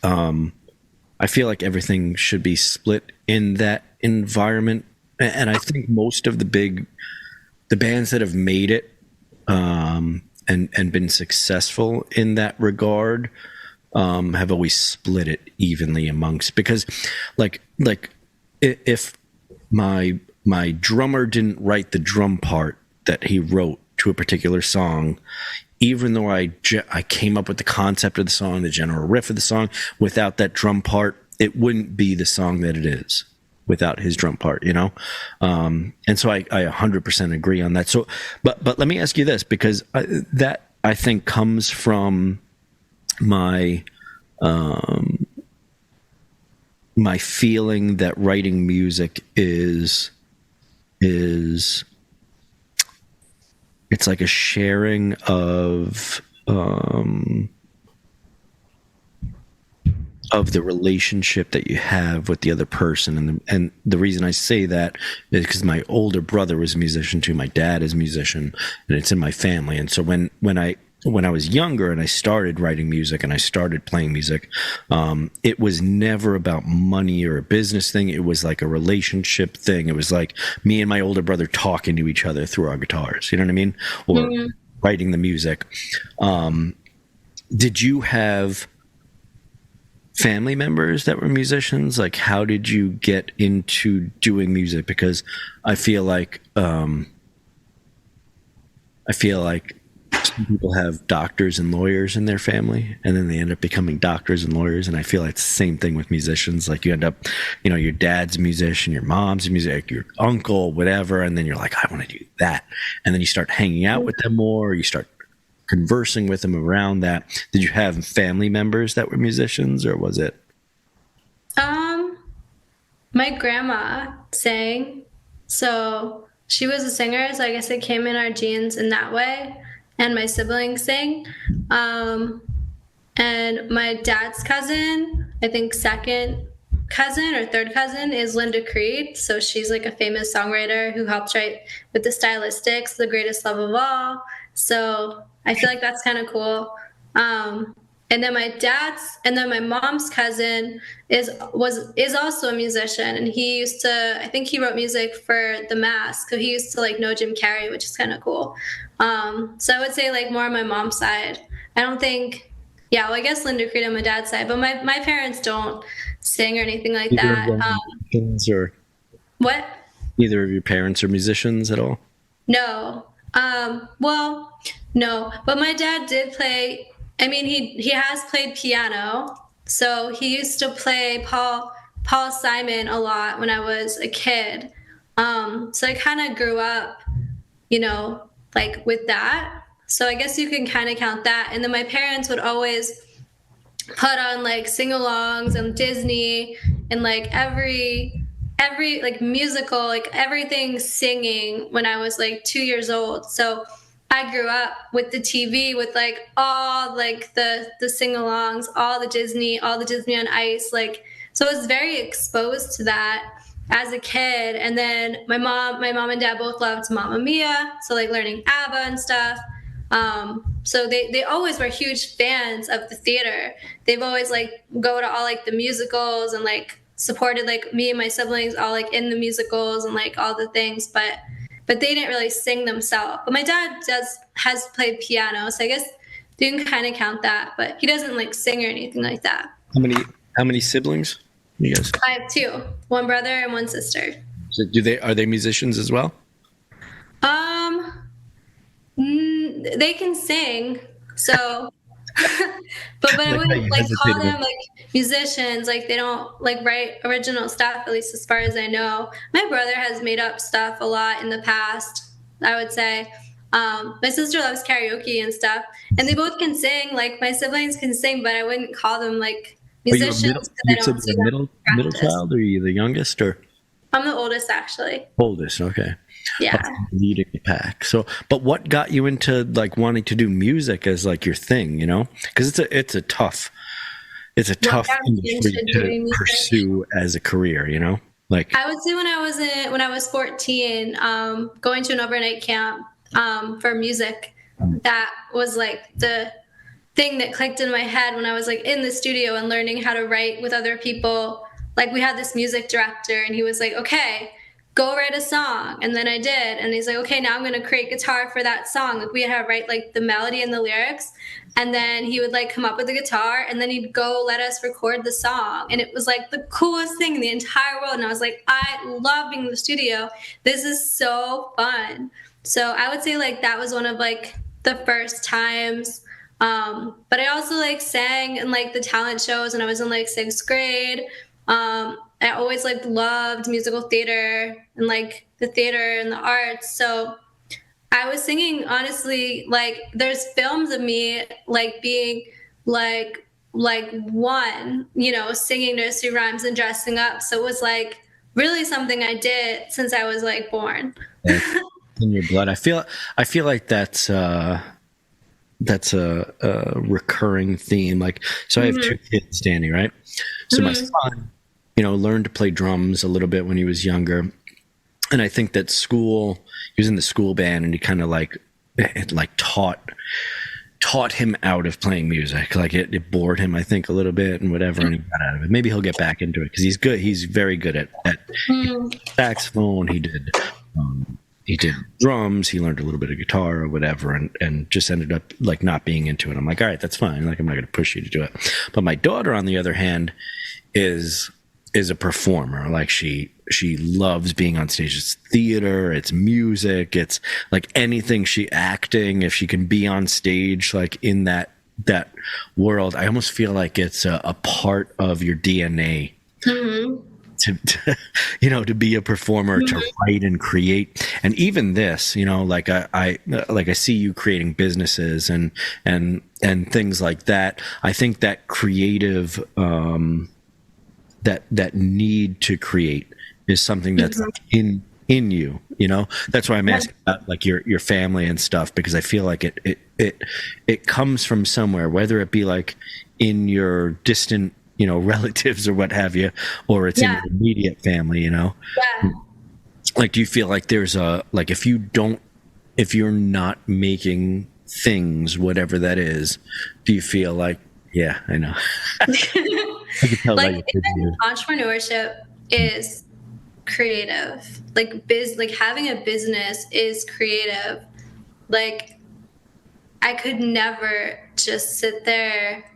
I feel like everything should be split in that environment. And I think most of the bands that have made it and been successful in that regard have always split it evenly amongst, because like if my drummer didn't write the drum part that he wrote to a particular song, even though I came up with the concept of the song, the general riff of the song, without that drum part, it wouldn't be the song that it is without his drum part, And so I 100% agree on that. So, but let me ask you this, because that I think comes from my feeling that writing music is it's like a sharing of the relationship that you have with the other person. And the reason I say that is because my older brother was a musician too. My dad is a musician, and it's in my family. And so when I was younger and I started writing music and I started playing music, it was never about money or a business thing. It was like a relationship thing. It was like me and my older brother talking to each other through our guitars, you know what I mean? Or writing the music. Did you have family members that were musicians? Like, how did you get into doing music? Because I feel like people have doctors and lawyers in their family, and then they end up becoming doctors and lawyers. And I feel like it's the same thing with musicians. Like you end up, you know, your dad's a musician, your mom's a musician, your uncle, whatever. And then you're like, I want to do that. And then you start hanging out with them more, or you start conversing with them around that. Did you have family members that were musicians, or was it? My grandma sang, so she was a singer, so I guess it came in our genes in that way. And my siblings sing. And my dad's cousin, I think second cousin or third cousin, is Linda Creed. So she's like a famous songwriter who helped write with the Stylistics, The Greatest Love of All. So I feel like that's kind of cool. And then my mom's cousin is also a musician, and he used to, I think he wrote music for The Mask. So he used to like know Jim Carrey, which is kind of cool. So I would say like more on my mom's side. I don't think, well, I guess Linda Creed on my dad's side, but my parents don't sing or anything like that. Or what? Neither of your parents are musicians at all? No. Well, no, but my dad did play. I mean, he has played piano. So he used to play Paul Simon a lot when I was a kid. So I kind of grew up, you know, like with that. So I guess you can kind of count that. And then my parents would always put on like sing-alongs on Disney and like every like musical, like everything singing when I was like 2 years old. So I grew up with the TV with like all like the sing-alongs, all the Disney on Ice. Like, so I was very exposed to that as a kid. And then my mom and dad both loved Mamma Mia. So like learning ABBA and stuff. So they always were huge fans of the theater. They've always like go to all like the musicals and like supported like me and my siblings all like in the musicals and like all the things, but they didn't really sing themselves. But my dad has played piano, so I guess you can kind of count that. But he doesn't like sing or anything like that. How many siblings? You guys? I have two, one brother and one sister. So are they musicians as well? They can sing, so. but I wouldn't like call them like musicians. Like they don't like write original stuff, at least as far as I know. My brother has made up stuff a lot in the past, I would say. My sister loves karaoke and stuff, and they both can sing. Like my siblings can sing, but I wouldn't call them like musicians. You're the middle child, or are you the youngest, or? I'm the oldest, actually. Oldest, okay. Yeah. Leading the pack. So, but what got you into like wanting to do music as like your thing? You know, because it's a tough industry to pursue as a career. You know, like I would say when I was 14, going to an overnight camp for music, that was like the thing that clicked in my head when I was like in the studio and learning how to write with other people. Like we had this music director and he was like, okay, go write a song. And then I did. And he's like, okay, now I'm going to create guitar for that song. Like we had to write like the melody and the lyrics. And then he would like come up with the guitar and then he'd go let us record the song. And it was like the coolest thing in the entire world. And I was like, I love being in the studio. This is so fun. So I would say like that was one of like the first times. But I also like sang in like the talent shows when I was in like 6th grade. I always like loved musical theater and like the theater and the arts. So I was singing, honestly, like there's films of me like being like one, you know, singing nursery rhymes and dressing up. So it was like really something I did since I was like born. In your blood. I feel like that's a recurring theme. Like, so I have two kids, Dani, right? So my son, you know, learned to play drums a little bit when he was younger. And I think that he was in the school band and he kind of like, it like taught him out of playing music. Like it bored him, I think, a little bit and whatever, and he got out of it. Maybe he'll get back into it because he's good. He's very good at saxophone. He did drums. He learned a little bit of guitar or whatever, and just ended up like not being into it. I'm like, all right, that's fine. Like, I'm not going to push you to do it. But my daughter, on the other hand, is a performer. Like she she loves being on stage. It's theater, it's music, it's like anything. She acting, if she can be on stage, like in that world, I almost feel like it's a part of your DNA. Mm-hmm. To be a performer, mm-hmm. to write and create. And even this, like I see you creating businesses and things like that. I think that creative, that need to create is something that's mm-hmm. in you, that's why I'm asking about like your family and stuff, because I feel like it comes from somewhere, whether it be like in your distant relatives or what have you, or it's in your immediate family, Yeah. Like, do you feel like there's like, if you're not making things, whatever that is, do you feel like, yeah, I know. I can tell like entrepreneurship is creative. Like having a business is creative. Like, I could never just sit there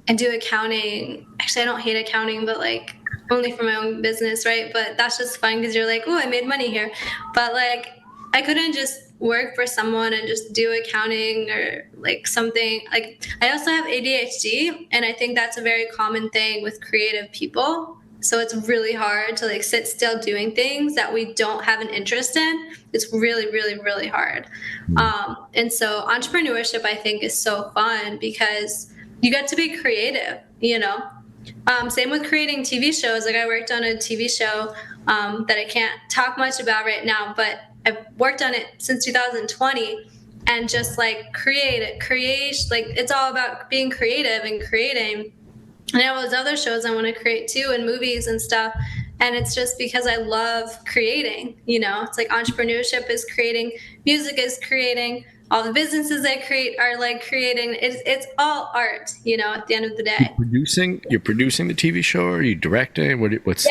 and do accounting. Actually, I don't hate accounting, but like only for my own business, right? But that's just fun because you're like, oh, I made money here. But like, I couldn't just work for someone and just do accounting or like something. Like, I also have ADHD, and I think that's a very common thing with creative people. So it's really hard to like sit still doing things that we don't have an interest in. It's really, really, really hard. And so entrepreneurship, I think, is so fun because you get to be creative, Same with creating TV shows. Like, I worked on a TV show that I can't talk much about right now, but I've worked on it since 2020, and just like create, like, it's all about being creative and creating. And I have those other shows I want to create too, and movies and stuff. And it's just because I love creating, it's like entrepreneurship is creating, music is creating, all the businesses I create are like creating. It's all art, at the end of the day. You're producing the TV show, or are you directing? What's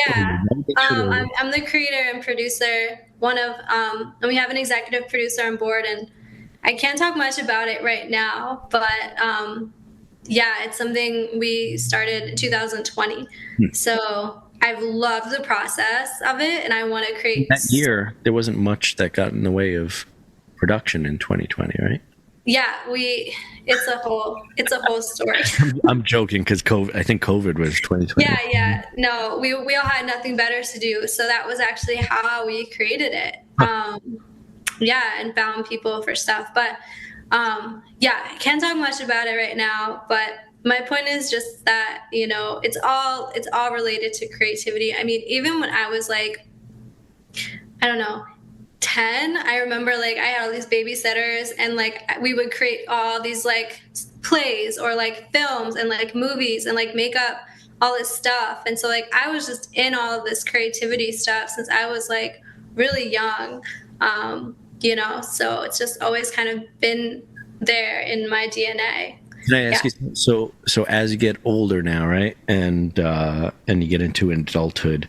I'm the creator and producer. And we have an executive producer on board, and I can't talk much about it right now, but it's something we started in 2020. So I've loved the process of it, and I want to create. That year, there wasn't much that got in the way of production in 2020, right? Yeah, it's a whole story. I'm joking, because I think COVID was 2020. Yeah. No, we all had nothing better to do, so that was actually how we created it. And found people for stuff, but I can't talk much about it right now. But my point is just that it's all related to creativity. I mean, even when I was like, I don't know, 10, I remember like I had all these babysitters, and like we would create all these like plays or like films and like movies and like make up all this stuff. And so like I was just in all of this creativity stuff since I was like really young, so it's just always kind of been there in my DNA. Can I ask you, so as you get older now, right, and you get into adulthood,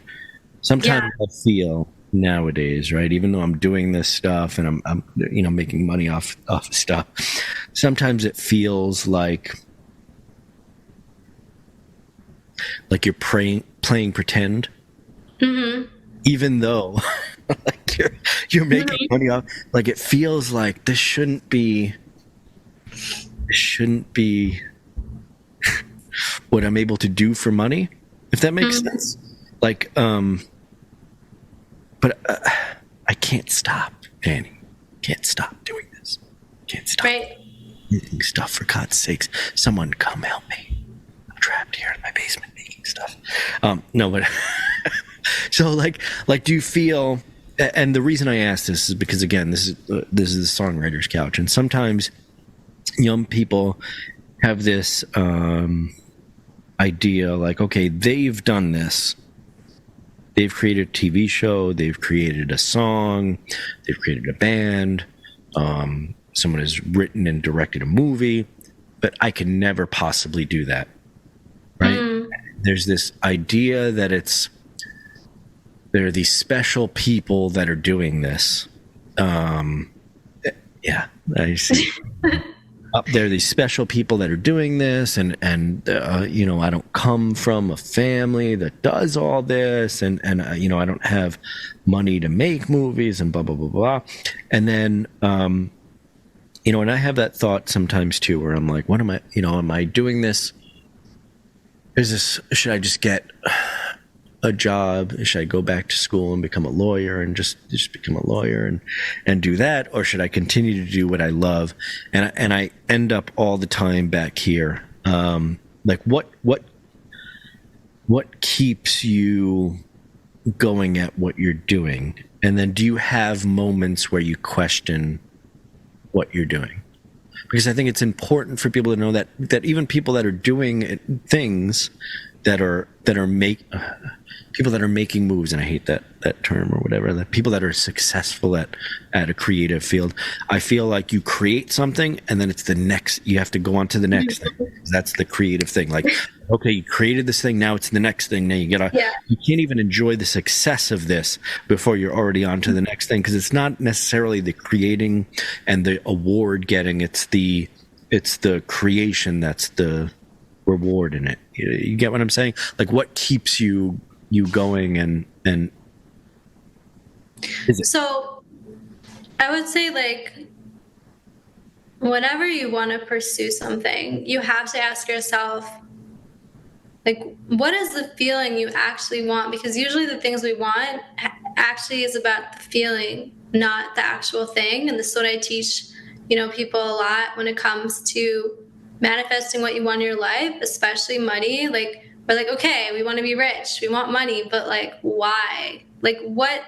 sometimes I feel nowadays, right, even though I'm doing this stuff and I'm making money off stuff, sometimes it feels like you're playing pretend, mm-hmm. even though like you're making mm-hmm. money off. Like, it feels like this shouldn't be what I'm able to do for money, if that makes mm-hmm. sense. Like, but I can't stop, Dani. Can't stop doing this. Can't stop making stuff, for God's sakes. Someone come help me. I'm trapped here in my basement making stuff. No, but so like, do you feel? And the reason I ask this is because, again, this is the songwriter's couch, and sometimes young people have this idea, like, okay, they've done this. They've created a TV show, they've created a song, they've created a band, someone has written and directed a movie, but I can never possibly do that, right? Mm. There's this idea that there are these special people that are doing this. Yeah, I see. there are these special people that are doing this, and you know, I don't come from a family that does all this, and you know, I don't have money to make movies, and blah blah blah blah. And then you know, and I have that thought sometimes too, where I'm like, what am I, you know, am I doing this? Should I just get a job? Should I go back to school and become a lawyer and just become a lawyer and do that? Or should I continue to do what I love? And I end up all the time back here. Like what keeps you going at what you're doing? And then do you have moments where you question what you're doing? Because I think it's important for people to know that even people that are doing things that are people that are making moves, and I hate that term or whatever, that people that are successful at a creative field, I feel like you create something and then it's the next, you have to go on to the next thing. That's the creative thing. Like, okay, you created this thing, now it's the next thing. Now you can't even enjoy the success of this before you're already on to the next thing, because it's not necessarily the creating and the award getting, it's the creation that's the reward in it. You get what I'm saying? Like, what keeps you going, and is it? So I would say, like, whenever you want to pursue something, you have to ask yourself, like, what is the feeling you actually want? Because usually the things we want actually is about the feeling, not the actual thing. And this is what I teach, you know, people a lot when it comes to manifesting what you want in your life, especially money. Like, we're like, okay, we want to be rich, we want money, but like, why? Like, what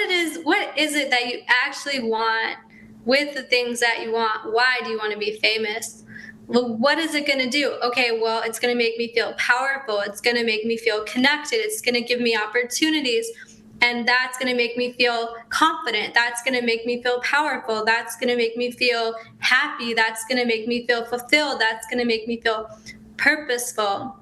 is it that you actually want with the things that you want? Why do you want to be famous? Well, what is it going to do? Okay, well, it's going to make me feel powerful. It's going to make me feel connected. It's going to give me opportunities. And that's going to make me feel confident. That's going to make me feel powerful. That's going to make me feel happy. That's going to make me feel fulfilled. That's going to make me feel purposeful.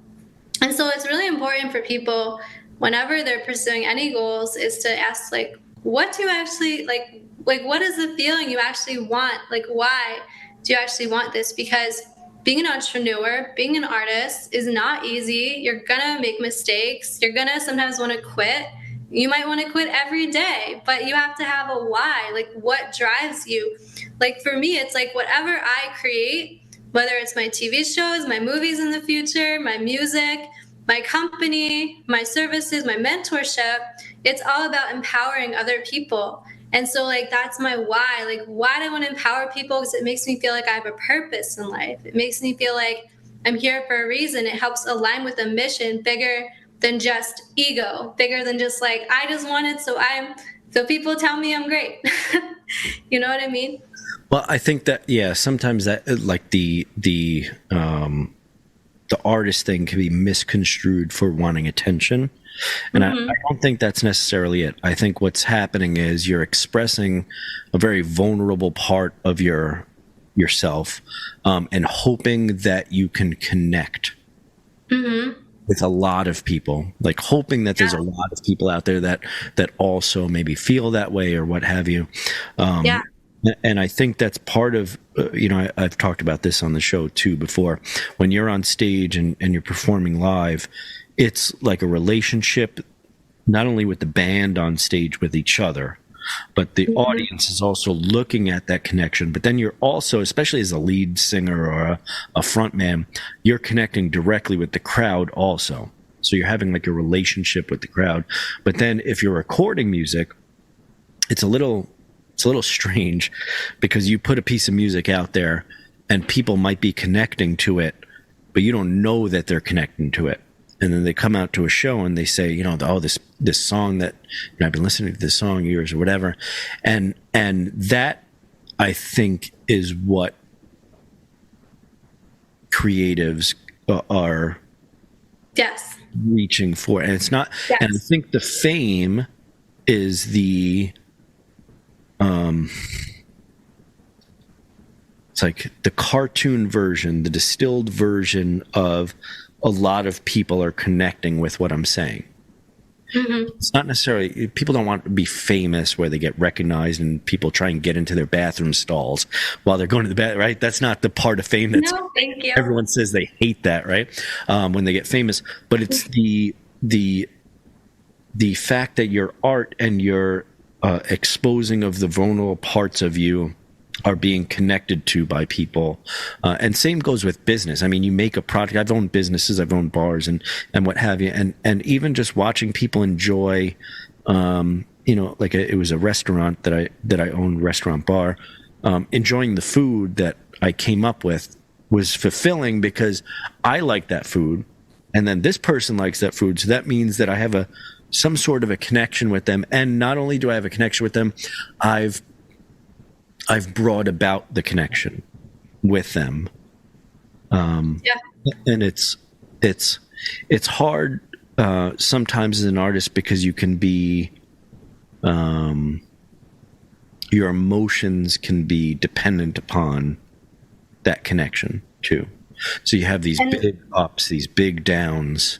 And so it's really important for people, whenever they're pursuing any goals, is to ask, like, what do you actually, like what is the feeling you actually want? Like, why do you actually want this? Because being an entrepreneur, being an artist is not easy. You're going to make mistakes. You're going to sometimes want to quit. You might want to quit every day, but you have to have a why. Like, what drives you? Like, for me, it's like whatever I create, whether it's my TV shows, my movies in the future, my music, my company, my services, my mentorship, it's all about empowering other people. And so, like, that's my why. Like, why do I want to empower people? Because it makes me feel like I have a purpose in life. It makes me feel like I'm here for a reason. It helps align with a mission bigger than just ego, bigger than just like, I just want it, so people tell me I'm great. You know what I mean? Well, I think that, yeah, sometimes that, like, the artist thing can be misconstrued for wanting attention. And I don't think that's necessarily it. I think what's happening is you're expressing a very vulnerable part of yourself, and hoping that you can connect with a lot of people, like hoping that there's a lot of people out there that also maybe feel that way or what have you. And I think that's part of, you know, I've talked about this on the show too before. When you're on stage and you're performing live, it's like a relationship, not only with the band on stage with each other, but the audience is also looking at that connection. But then you're also, especially as a lead singer or a front man, you're connecting directly with the crowd also. So you're having like a relationship with the crowd. But then if you're recording music, it's a little strange, because you put a piece of music out there and people might be connecting to it, but you don't know that they're connecting to it. And then they come out to a show and they say, you know, oh, this song that, you know, I've been listening to this song years or whatever. And that, I think, is what creatives are reaching for. And it's not, and I think the fame is the, it's like the cartoon version, the distilled version of a lot of people are connecting with what I'm saying. It's not necessarily, people don't want to be famous where they get recognized and people try and get into their bathroom stalls while they're going to the bathroom, right? That's not the part of fame that's, no, thank you. Everyone says they hate that, right? When they get famous, but it's the fact that your art and your exposing of the vulnerable parts of you are being connected to by people. And same goes with business. I mean, you make a product. I've owned businesses, I've owned bars and what have you. And even just watching people enjoy, like it was a restaurant that I owned, restaurant bar, enjoying the food that I came up with was fulfilling because I like that food. And then this person likes that food. So that means that I have some sort of a connection with them. And not only do I have a connection with them, I've brought about the connection with them. And it's hard sometimes as an artist because you can be, your emotions can be dependent upon that connection too. So you have these big ups, these big downs.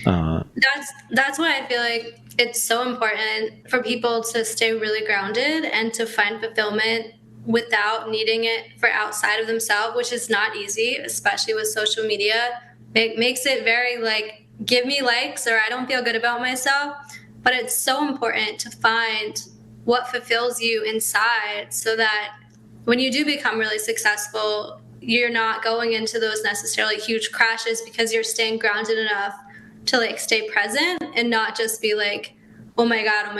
That's why I feel like it's so important for people to stay really grounded and to find fulfillment without needing it for outside of themselves, which is not easy, especially with social media. It makes it very like, give me likes or I don't feel good about myself. But it's so important to find what fulfills you inside so that when you do become really successful, you're not going into those necessarily huge crashes because you're staying grounded enough to like stay present and not just be like, oh my God,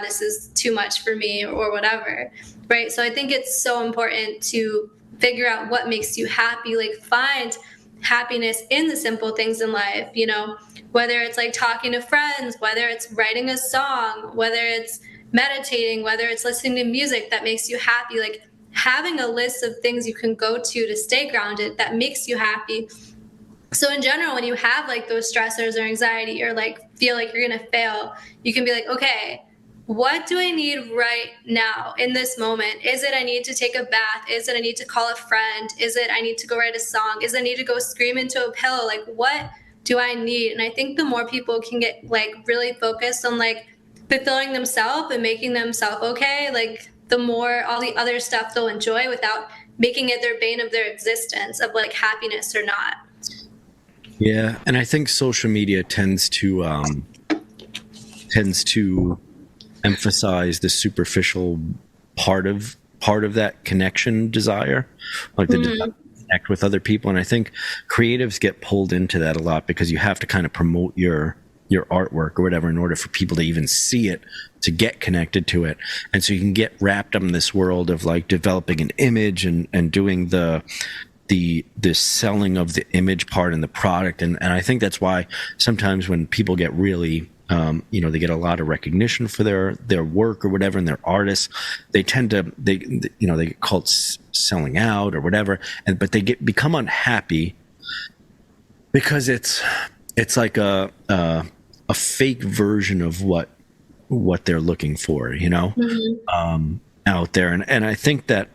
this is too much for me or whatever, right? So I think it's so important to figure out what makes you happy, like find happiness in the simple things in life, whether it's like talking to friends, whether it's writing a song, whether it's meditating, whether it's listening to music that makes you happy, like having a list of things you can go to stay grounded that makes you happy. So in general, when you have like those stressors or anxiety or like feel like you're going to fail, you can be like, okay, what do I need right now in this moment? Is it I need to take a bath? Is it I need to call a friend? Is it I need to go write a song? Is it I need to go scream into a pillow? Like, what do I need? And I think the more people can get like really focused on like fulfilling themselves and making themselves okay, like the more all the other stuff they'll enjoy without making it their bane of their existence of like happiness or not. Yeah, and I think social media tends to emphasize the superficial part of that connection desire, like the desire to connect with other people. And I think creatives get pulled into that a lot because you have to kind of promote your artwork or whatever in order for people to even see it, to get connected to it. And so you can get wrapped up in this world of like developing an image and doing the selling of the image part and the product. And I think that's why sometimes when people get really, they get a lot of recognition for their work or whatever, and they're artists, they tend to, they get called selling out or whatever. But they become unhappy because it's like a fake version of what they're looking for, out there. And I think that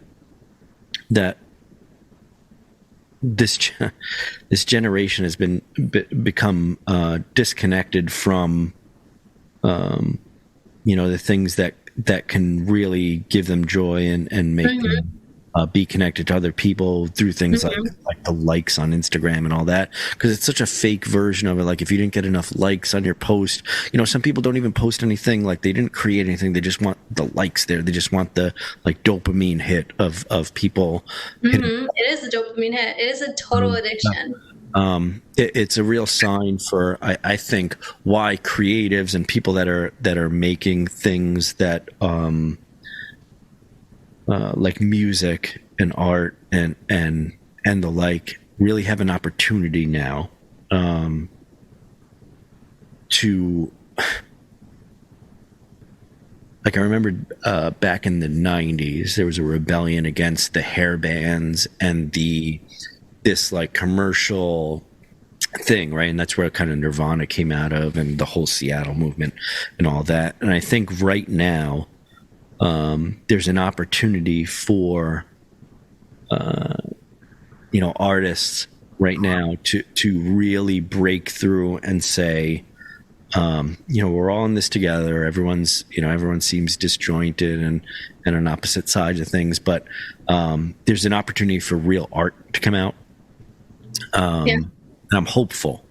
this generation has become disconnected from the things that can really give them joy and make them be connected to other people through things like the likes on Instagram and all that, because it's such a fake version of it. Like if you didn't get enough likes on your post, some people don't even post anything, like they didn't create anything, they just want the likes there, they just want the like dopamine hit of people. It is a dopamine hit. It is a total addiction. It's a real sign for I think why creatives and people that are making things that like music and art and the like really have an opportunity now to, like, I remember back in the 90s there was a rebellion against the hair bands and this like commercial thing, right? And that's where kind of Nirvana came out of, and the whole Seattle movement and all that. And I think right now there's an opportunity for artists right now to really break through and say, we're all in this together. Everyone seems disjointed and on opposite sides of things, but there's an opportunity for real art to come out. And I'm hopeful.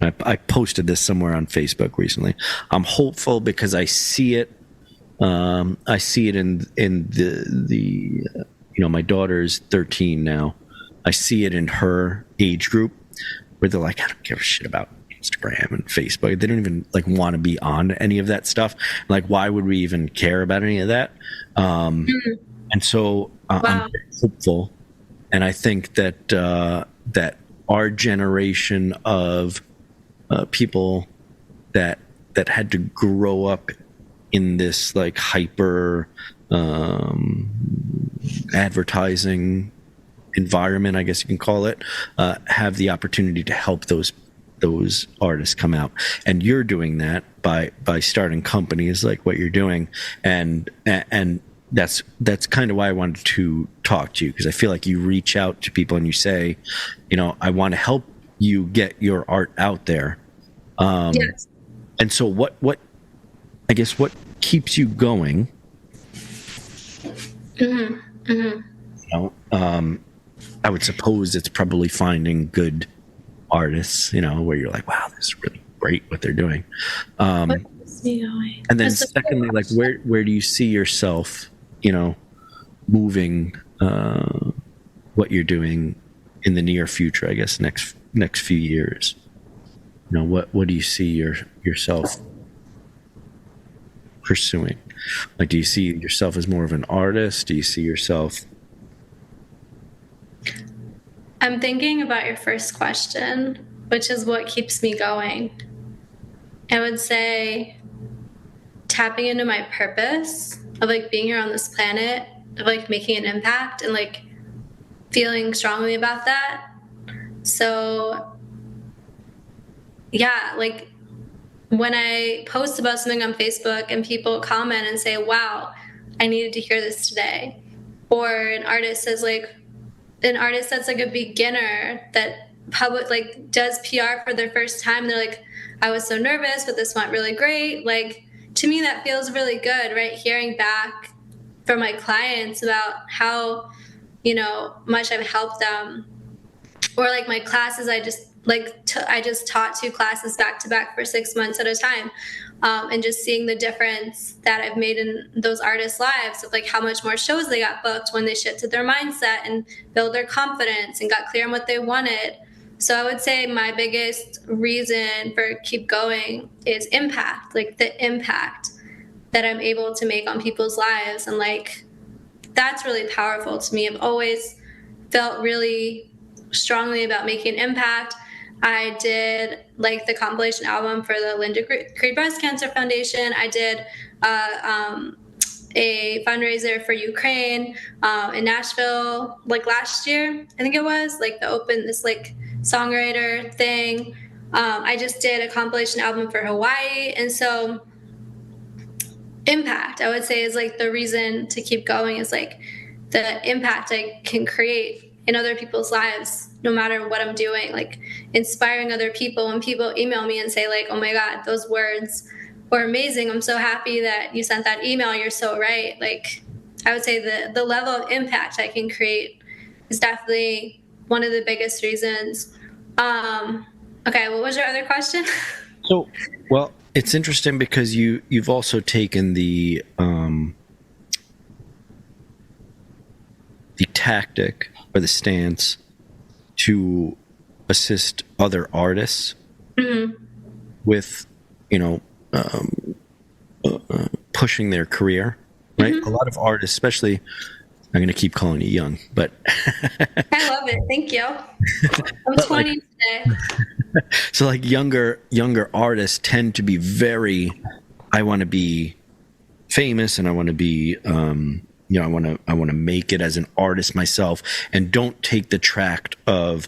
I posted this somewhere on Facebook recently. I'm hopeful because I see it. I see it in the my daughter's 13 now. I see it in her age group where they're like, I don't give a shit about Instagram and Facebook. They don't even like want to be on any of that stuff. Like, why would we even care about any of that? And so I'm hopeful, and I think that that our generation of people that had to grow up in this like hyper advertising environment, I guess you can call it, have the opportunity to help those artists come out. And you're doing that by starting companies like what you're doing, and that's kind of why I wanted to talk to you, because I feel like you reach out to people and you say, I want to help you get your art out there. Yes. And so what I guess what keeps you going? I would suppose it's probably finding good artists, where you're like, wow, this is really great what they're doing. What keeps me going? And then secondly, like where do you see yourself, moving what you're doing in the near future, I guess next few years? What do you see yourself pursuing? Like, do you see yourself as more of an artist? Do you see yourself? I'm thinking about your first question, which is what keeps me going. I would say tapping into my purpose of like being here on this planet, of like making an impact and like feeling strongly about that. So yeah, like when I post about something on Facebook and people comment and say, wow, I needed to hear this today. Or an artist that's like a beginner that does PR for their first time. They're like, I was so nervous, but this went really great. Like, to me, that feels really good, right? Hearing back from my clients about how, much I've helped them. Or like my classes, I just taught 2 classes back to back for 6 months at a time. And just seeing the difference that I've made in those artists' lives of like how much more shows they got booked when they shifted their mindset and built their confidence and got clear on what they wanted. So I would say my biggest reason for keep going is impact, like the impact that I'm able to make on people's lives. And like, that's really powerful to me. I've always felt really strongly about making impact. I did like the compilation album for the Linda Creed Breast Cancer Foundation. I did a fundraiser for Ukraine in Nashville, like last year, I think it was, like this like songwriter thing. I just did a compilation album for Hawaii. And so impact, I would say, is like the reason to keep going, is like the impact I can create in other people's lives, no matter what I'm doing, like inspiring other people. When people email me and say like, oh my God, those words were amazing. I'm so happy that you sent that email. You're so right. Like, I would say the level of impact I can create is definitely one of the biggest reasons. Okay, what was your other question? So, well, it's interesting because you've also taken the tactic or the stance to assist other artists with, pushing their career, right? A lot of artists, especially, I'm going to keep calling you young, but I love it. Thank you. I'm 20 today. So like younger artists tend to be very, I want to be famous and I want to be, I want to make it as an artist myself, and don't take the tract of,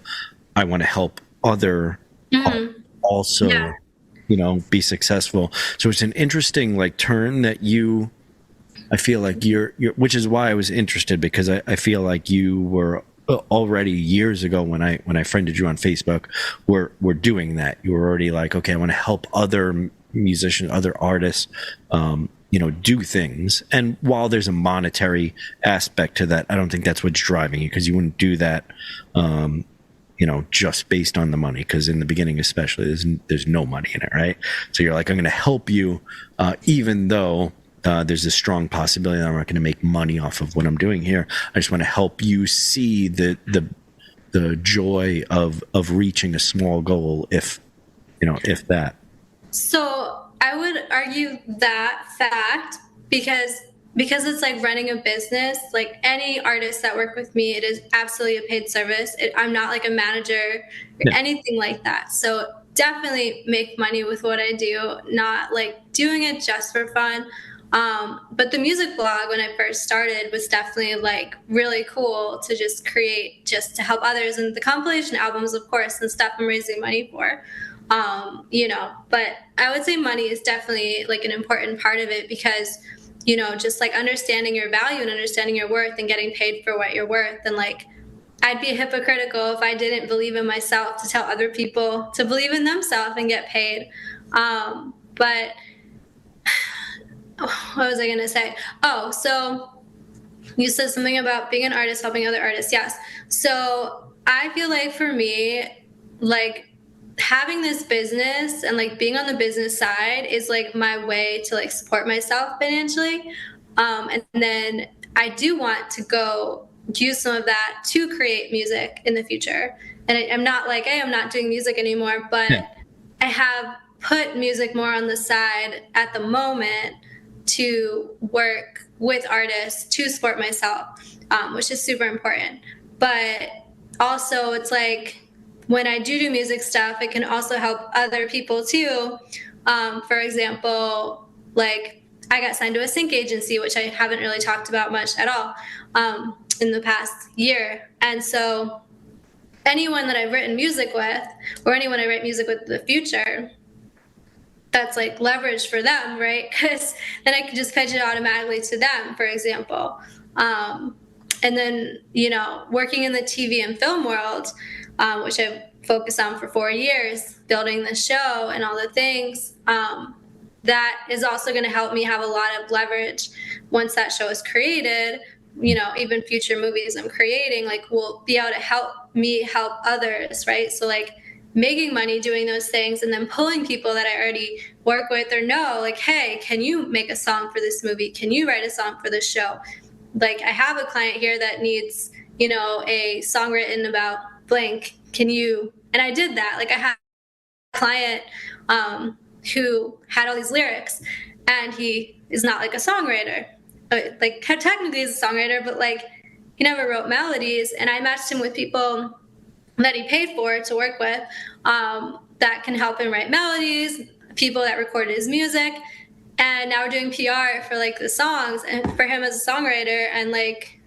I want to help other also, be successful. So it's an interesting like turn that I feel like you're, which is why I was interested, because I feel like you were already years ago when I friended you on Facebook, were doing that. You were already like, okay, I want to help other musicians, other artists, do things. And while there's a monetary aspect to that, I don't think that's what's driving you, because you wouldn't do that, just based on the money. Because in the beginning, especially, there's no money in it, right? So you're like, I'm going to help you, even though there's a strong possibility that I'm not going to make money off of what I'm doing here. I just want to help you see the joy of reaching a small goal, if that. So I would argue that fact, because it's like running a business. Like any artists that work with me, it is absolutely a paid service. I'm not like a manager or anything like that. So definitely make money with what I do, not like doing it just for fun. But the music blog, when I first started, was definitely like really cool to just create, just to help others, and the compilation albums, of course, and stuff I'm raising money for. But I would say money is definitely like an important part of it, because, just like understanding your value and understanding your worth and getting paid for what you're worth. And like, I'd be hypocritical if I didn't believe in myself to tell other people to believe in themselves and get paid. But what was I going to say? Oh, so you said something about being an artist, helping other artists. Yes. So I feel like for me, like, having this business and like being on the business side is like my way to like support myself financially. And then I do want to go use some of that to create music in the future. And I'm not like, hey, I'm not doing music anymore, but I have put music more on the side at the moment to work with artists to support myself, which is super important. But also it's like, when I do music stuff, it can also help other people too. For example, like I got signed to a sync agency, which I haven't really talked about much at all in the past year. And so anyone that I've written music with, or anyone I write music with in the future, that's like leverage for them, right? Because then I could just pitch it automatically to them, for example. And then, working in the TV and film world, which I've focused on for 4 years, building the show and all the things, that is also going to help me have a lot of leverage once that show is created. Even future movies I'm creating, like, will be able to help me help others, right? So like making money doing those things, and then pulling people that I already work with or know, like, hey, can you make a song for this movie? Can you write a song for this show? Like, I have a client here that needs, a song written about blank. Can you? And I did that. Like, I had a client who had all these lyrics, and he is not like a songwriter. Like, technically he's a songwriter, but like he never wrote melodies. And I matched him with people that he paid for to work with, that can help him write melodies, people that recorded his music. And now we're doing PR for like the songs and for him as a songwriter. And like,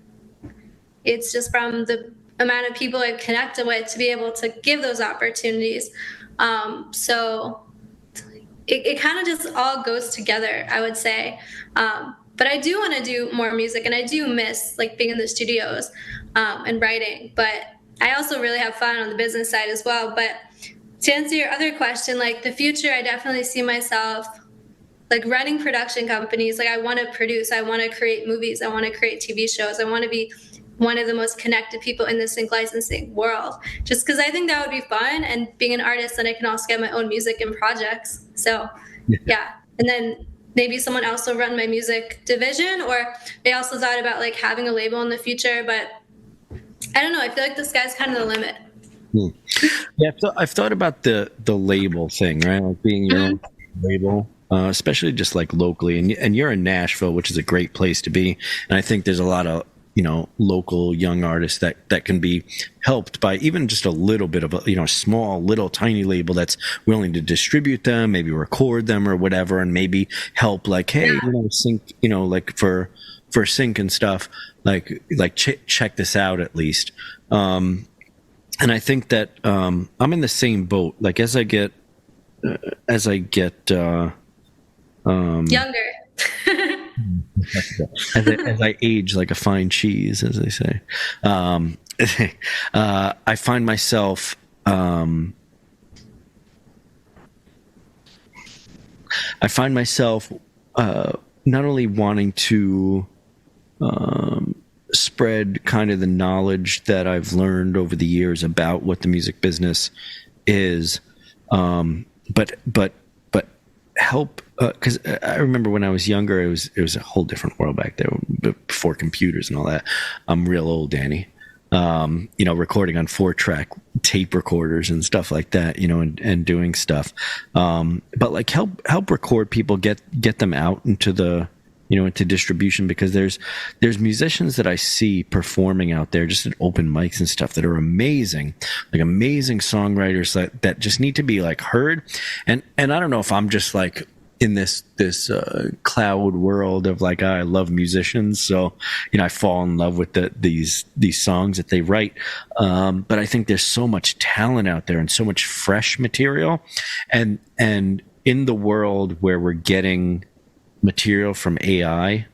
it's just from the amount of people I've connected with to be able to give those opportunities. So it kind of just all goes together, I would say. But I do want to do more music, and I do miss like being in the studios and writing. But I also really have fun on the business side as well. But to answer your other question, like the future, I definitely see myself like running production companies. Like, I want to produce, I want to create movies, I want to create TV shows, I want to be one of the most connected people in the sync licensing world, just because I think that would be fun. And being an artist, then I can also get my own music and projects. So yeah. And then maybe someone else will run my music division, or they also thought about like having a label in the future. But I don't know, I feel like the sky's kind of the limit. Yeah, I've thought about the label thing, right? Like being your own label. Especially just like locally, and you're in Nashville, which is a great place to be. And I think there's a lot of, local young artists that can be helped by even just a little bit of a, small, little tiny label that's willing to distribute them, maybe record them or whatever, and maybe help like, hey, sync, like for sync and stuff, like check this out at least. And I think that I'm in the same boat. Like as I get younger. as I age like a fine cheese, as they say, I find myself I find myself not only wanting to spread kind of the knowledge that I've learned over the years about what the music business is, but help, because I remember when I was younger, it was a whole different world back there before computers and all that. I'm real old, Danny. Recording on 4-track tape recorders and stuff like that, and doing stuff. But like help record people, get them out into the, into distribution, because there's musicians that I see performing out there just at open mics and stuff that are amazing, like amazing songwriters that just need to be like heard. And I don't know if I'm just like in this cloud world of like, I love musicians, so I fall in love with these songs that they write. But I think there's so much talent out there and so much fresh material, and in the world where we're getting material from AI,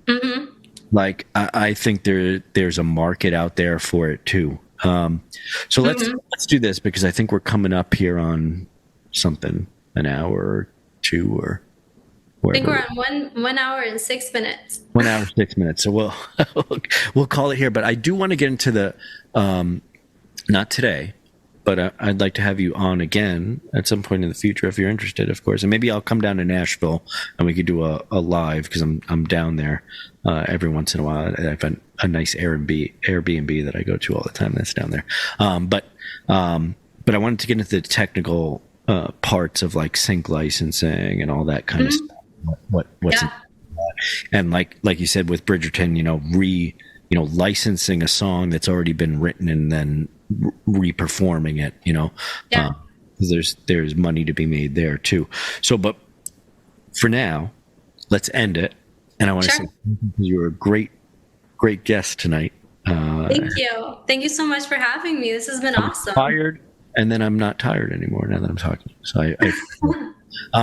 Mm-hmm. like I think there's a market out there for it too. So let's do this, because I think we're coming up here on something, an hour or two, or wherever. I think we're on 1 hour and 6 minutes. 1 hour 6 minutes. So we'll call it here. But I do want to get into the not today, but I'd like to have you on again at some point in the future if you're interested, of course. And maybe I'll come down to Nashville and we could do a live, because I'm down there every once in a while. I have a nice Airbnb that I go to all the time that's down there. But I wanted to get into the technical parts of like sync licensing and all that kind of stuff. What's in that. And like you said with Bridgerton, licensing a song that's already been written and then re-performing it, there's money to be made there too. So, but for now, let's end it. And I want to say you were a great guest tonight. Thank you so much for having me. This has been awesome. Tired, and then I'm not tired anymore now that I'm talking. So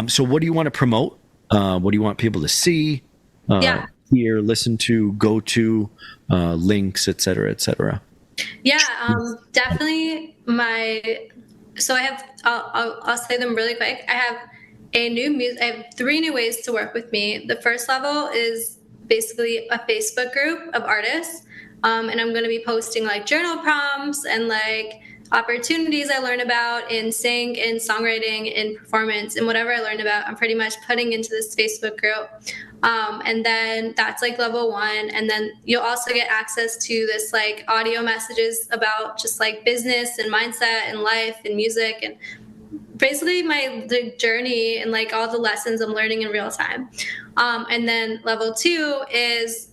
so what do you want to promote? What do you want people to see, hear, listen to, go to, links, et cetera, et cetera? Yeah, definitely. So I have, I'll say them really quick. I have I have 3 new ways to work with me. The first level is basically a Facebook group of artists. And I'm going to be posting like journal prompts and like opportunities I learn about in sync, in songwriting, in performance, and whatever I learned about, I'm pretty much putting into this Facebook group. And then that's like level 1. And then you'll also get access to this like audio messages about just like business and mindset and life and music, and basically the journey and like all the lessons I'm learning in real time. And then level 2 is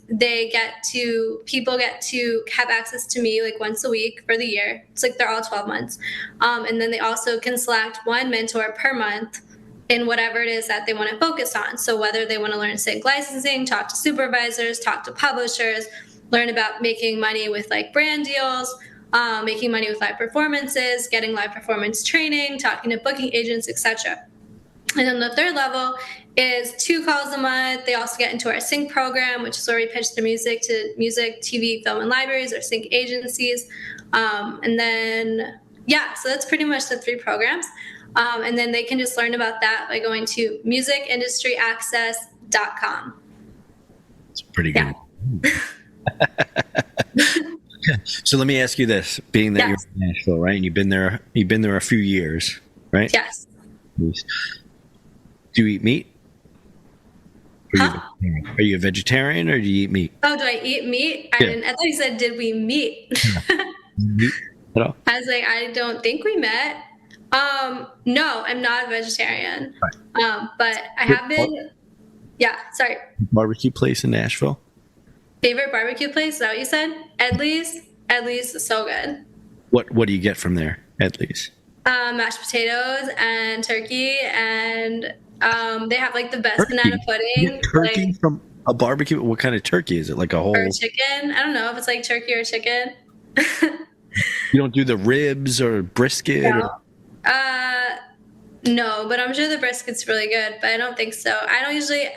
people get to have access to me like once a week for the year. It's like they're all 12 months. And then they also can select one mentor per month in whatever it is that they want to focus on. So whether they want to learn sync licensing, talk to supervisors, talk to publishers, learn about making money with like brand deals, making money with live performances, getting live performance training, talking to booking agents, etc. And then the third level is 2 calls a month. They also get into our sync program, which is where we pitch their music to music, TV, film, and libraries, or sync agencies. And then, so that's pretty much the 3 programs. And then they can just learn about that by going to musicindustryAccess.com. It's pretty good. So let me ask you this, being that you're in Nashville, right? And you've been there a few years, right? Yes. Do you eat meat? Are you a vegetarian, or do you eat meat? Oh, do I eat meat? I thought you said, did we meet? Meat at all? I was like, I don't think we met. No, I'm not a vegetarian. Right. But I have been. Yeah, sorry. Barbecue place in Nashville? Favorite barbecue place? Is that what you said? Edley's? Edley's is so good. What do you get from there, Edley's? Mashed potatoes and turkey, and they have like the best banana pudding. Turkey from a barbecue? What kind of turkey is it? Like a whole? Or chicken? I don't know if it's like turkey or chicken. You don't do the ribs or brisket? No. No, but I'm sure the brisket's really good, but I don't think so. I usually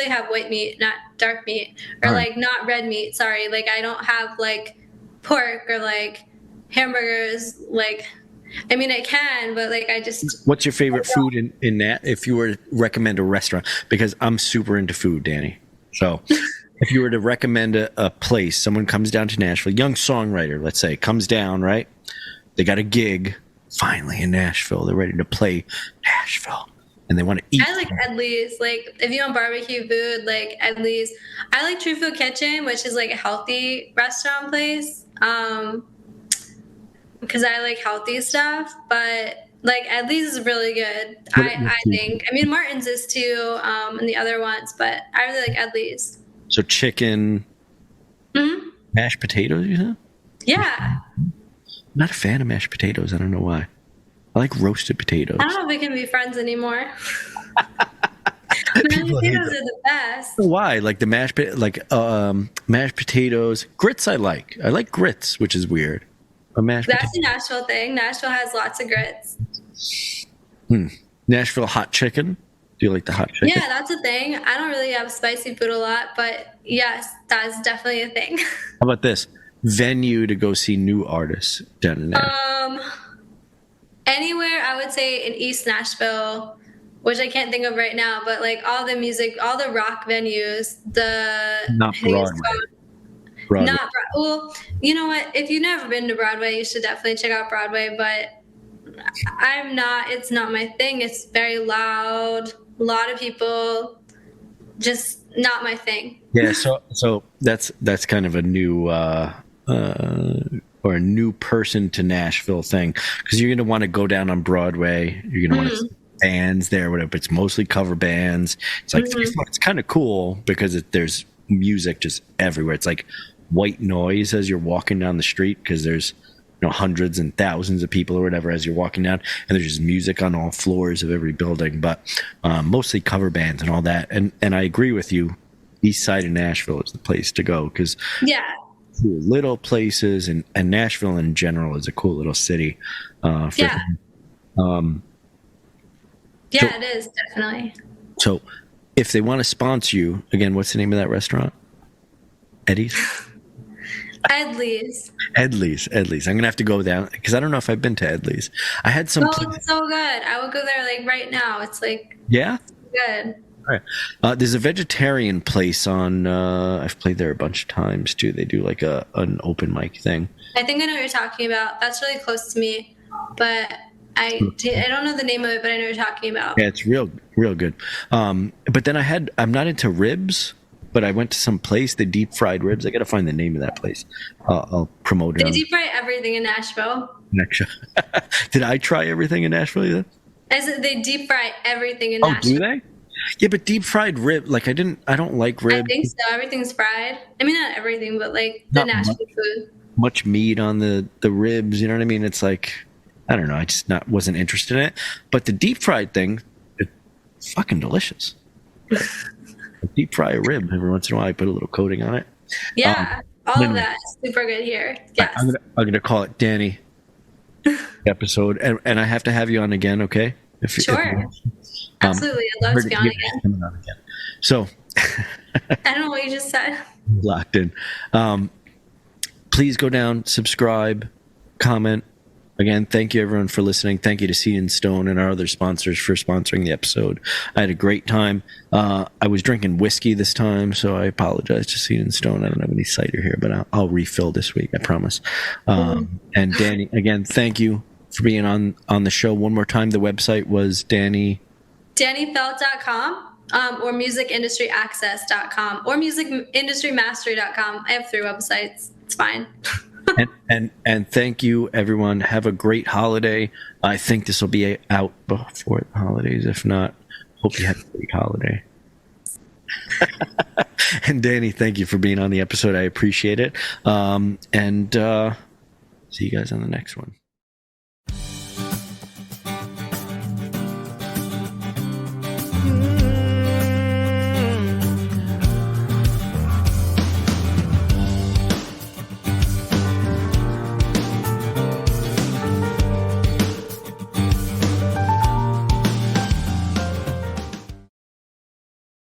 have white meat, not dark meat, or like not red meat. Sorry. Like I don't have like pork or like hamburgers. Like I mean, I can, but like I just. What's your favorite food in that? If you were to recommend a restaurant, because I'm super into food, Dani. So if you were to recommend a place, someone comes down to Nashville, young songwriter, let's say, comes down, right? They got a gig finally in Nashville. They're ready to play Nashville. And they want to eat. I like Edley's. Like, if you want barbecue food, like Edley's. I like True Food Kitchen, which is like a healthy restaurant place. Because I like healthy stuff. But like Edley's is really good. I think. I mean, Martin's is too, and the other ones. But I really like Edley's. So chicken, mashed potatoes, you said? Yeah. I'm not a fan of mashed potatoes. I don't know why. I like roasted potatoes. I don't know if we can be friends anymore. Mashed potatoes are the best. Why? Like the mashed potatoes, grits. I like grits, which is weird. That's a Nashville thing. Nashville has lots of grits. Nashville hot chicken. Do you like the hot chicken? Yeah, that's a thing. I don't really have spicy food a lot, but yes, that's definitely a thing. How about this venue to go see new artists down in Nashville? Anywhere, I would say in East Nashville, which I can't think of right now, but like all the music, all the rock venues, not Broadway. Well, you know what? If you've never been to Broadway, you should definitely check out Broadway, but it's not my thing. It's very loud, a lot of people, just not my thing. Yeah, so that's kind of a new or a new person to Nashville thing, because you're going to want to go down on Broadway. You're going to want to see bands there, whatever. It's mostly cover bands. It's like it's kind of cool because there's music just everywhere. It's like white noise as you're walking down the street, because there's hundreds and thousands of people or whatever as you're walking down, and there's just music on all floors of every building, but mostly cover bands and all that. And I agree with you. East side of Nashville is the place to go, because cool little places, and Nashville in general is a cool little city. It is definitely. So if they want to sponsor you, again, what's the name of that restaurant? Eddie's? Edley's. I'm gonna have to go down, because I don't know if I've been to Edley's. I had some. It's so good. I would go there like right now. It's like good. All right. There's a vegetarian place on. I've played there a bunch of times too. They do like an open mic thing. I think I know what you're talking about. That's really close to me, but I don't know the name of it, but I know what you're talking about. Yeah, it's real good. But then I'm not into ribs, but I went to some place, they deep fried ribs. I got to find the name of that place. I'll promote it. They deep fry everything in Nashville. Did I try everything in Nashville either? They deep fry everything in Nashville. Oh, do they? Yeah, but deep fried rib, like I don't like ribs. I think so. Everything's fried. I mean, not everything, but like the Nashville food. Much meat on the ribs, you know what I mean? It's like, I don't know, I just wasn't interested in it. But the deep fried thing, it's fucking delicious. I deep fry a rib every once in a while. I put a little coating on it. Yeah, all of that is super good here. Yes. I'm gonna call it Dani episode, and I have to have you on again, okay? Sure. Absolutely, I'd love to be on again. So, I don't know what you just said. Locked in. Please go down, subscribe, comment. Again, thank you everyone for listening. Thank you to Seed and Stone and our other sponsors for sponsoring the episode. I had a great time. I was drinking whiskey this time, so I apologize to Seed and Stone. I don't have any cider here, but I'll refill this week, I promise. And Dani, again, thank you for being on the show. One more time, the website was DaniFelt.com. Or musicindustryAccess.com or musicindustrymastery.com. I have 3 websites. It's fine. and thank you, everyone. Have a great holiday. I think this will be out before the holidays. If not, hope you have a great holiday. And Dani, thank you for being on the episode. I appreciate it. And see you guys on the next one.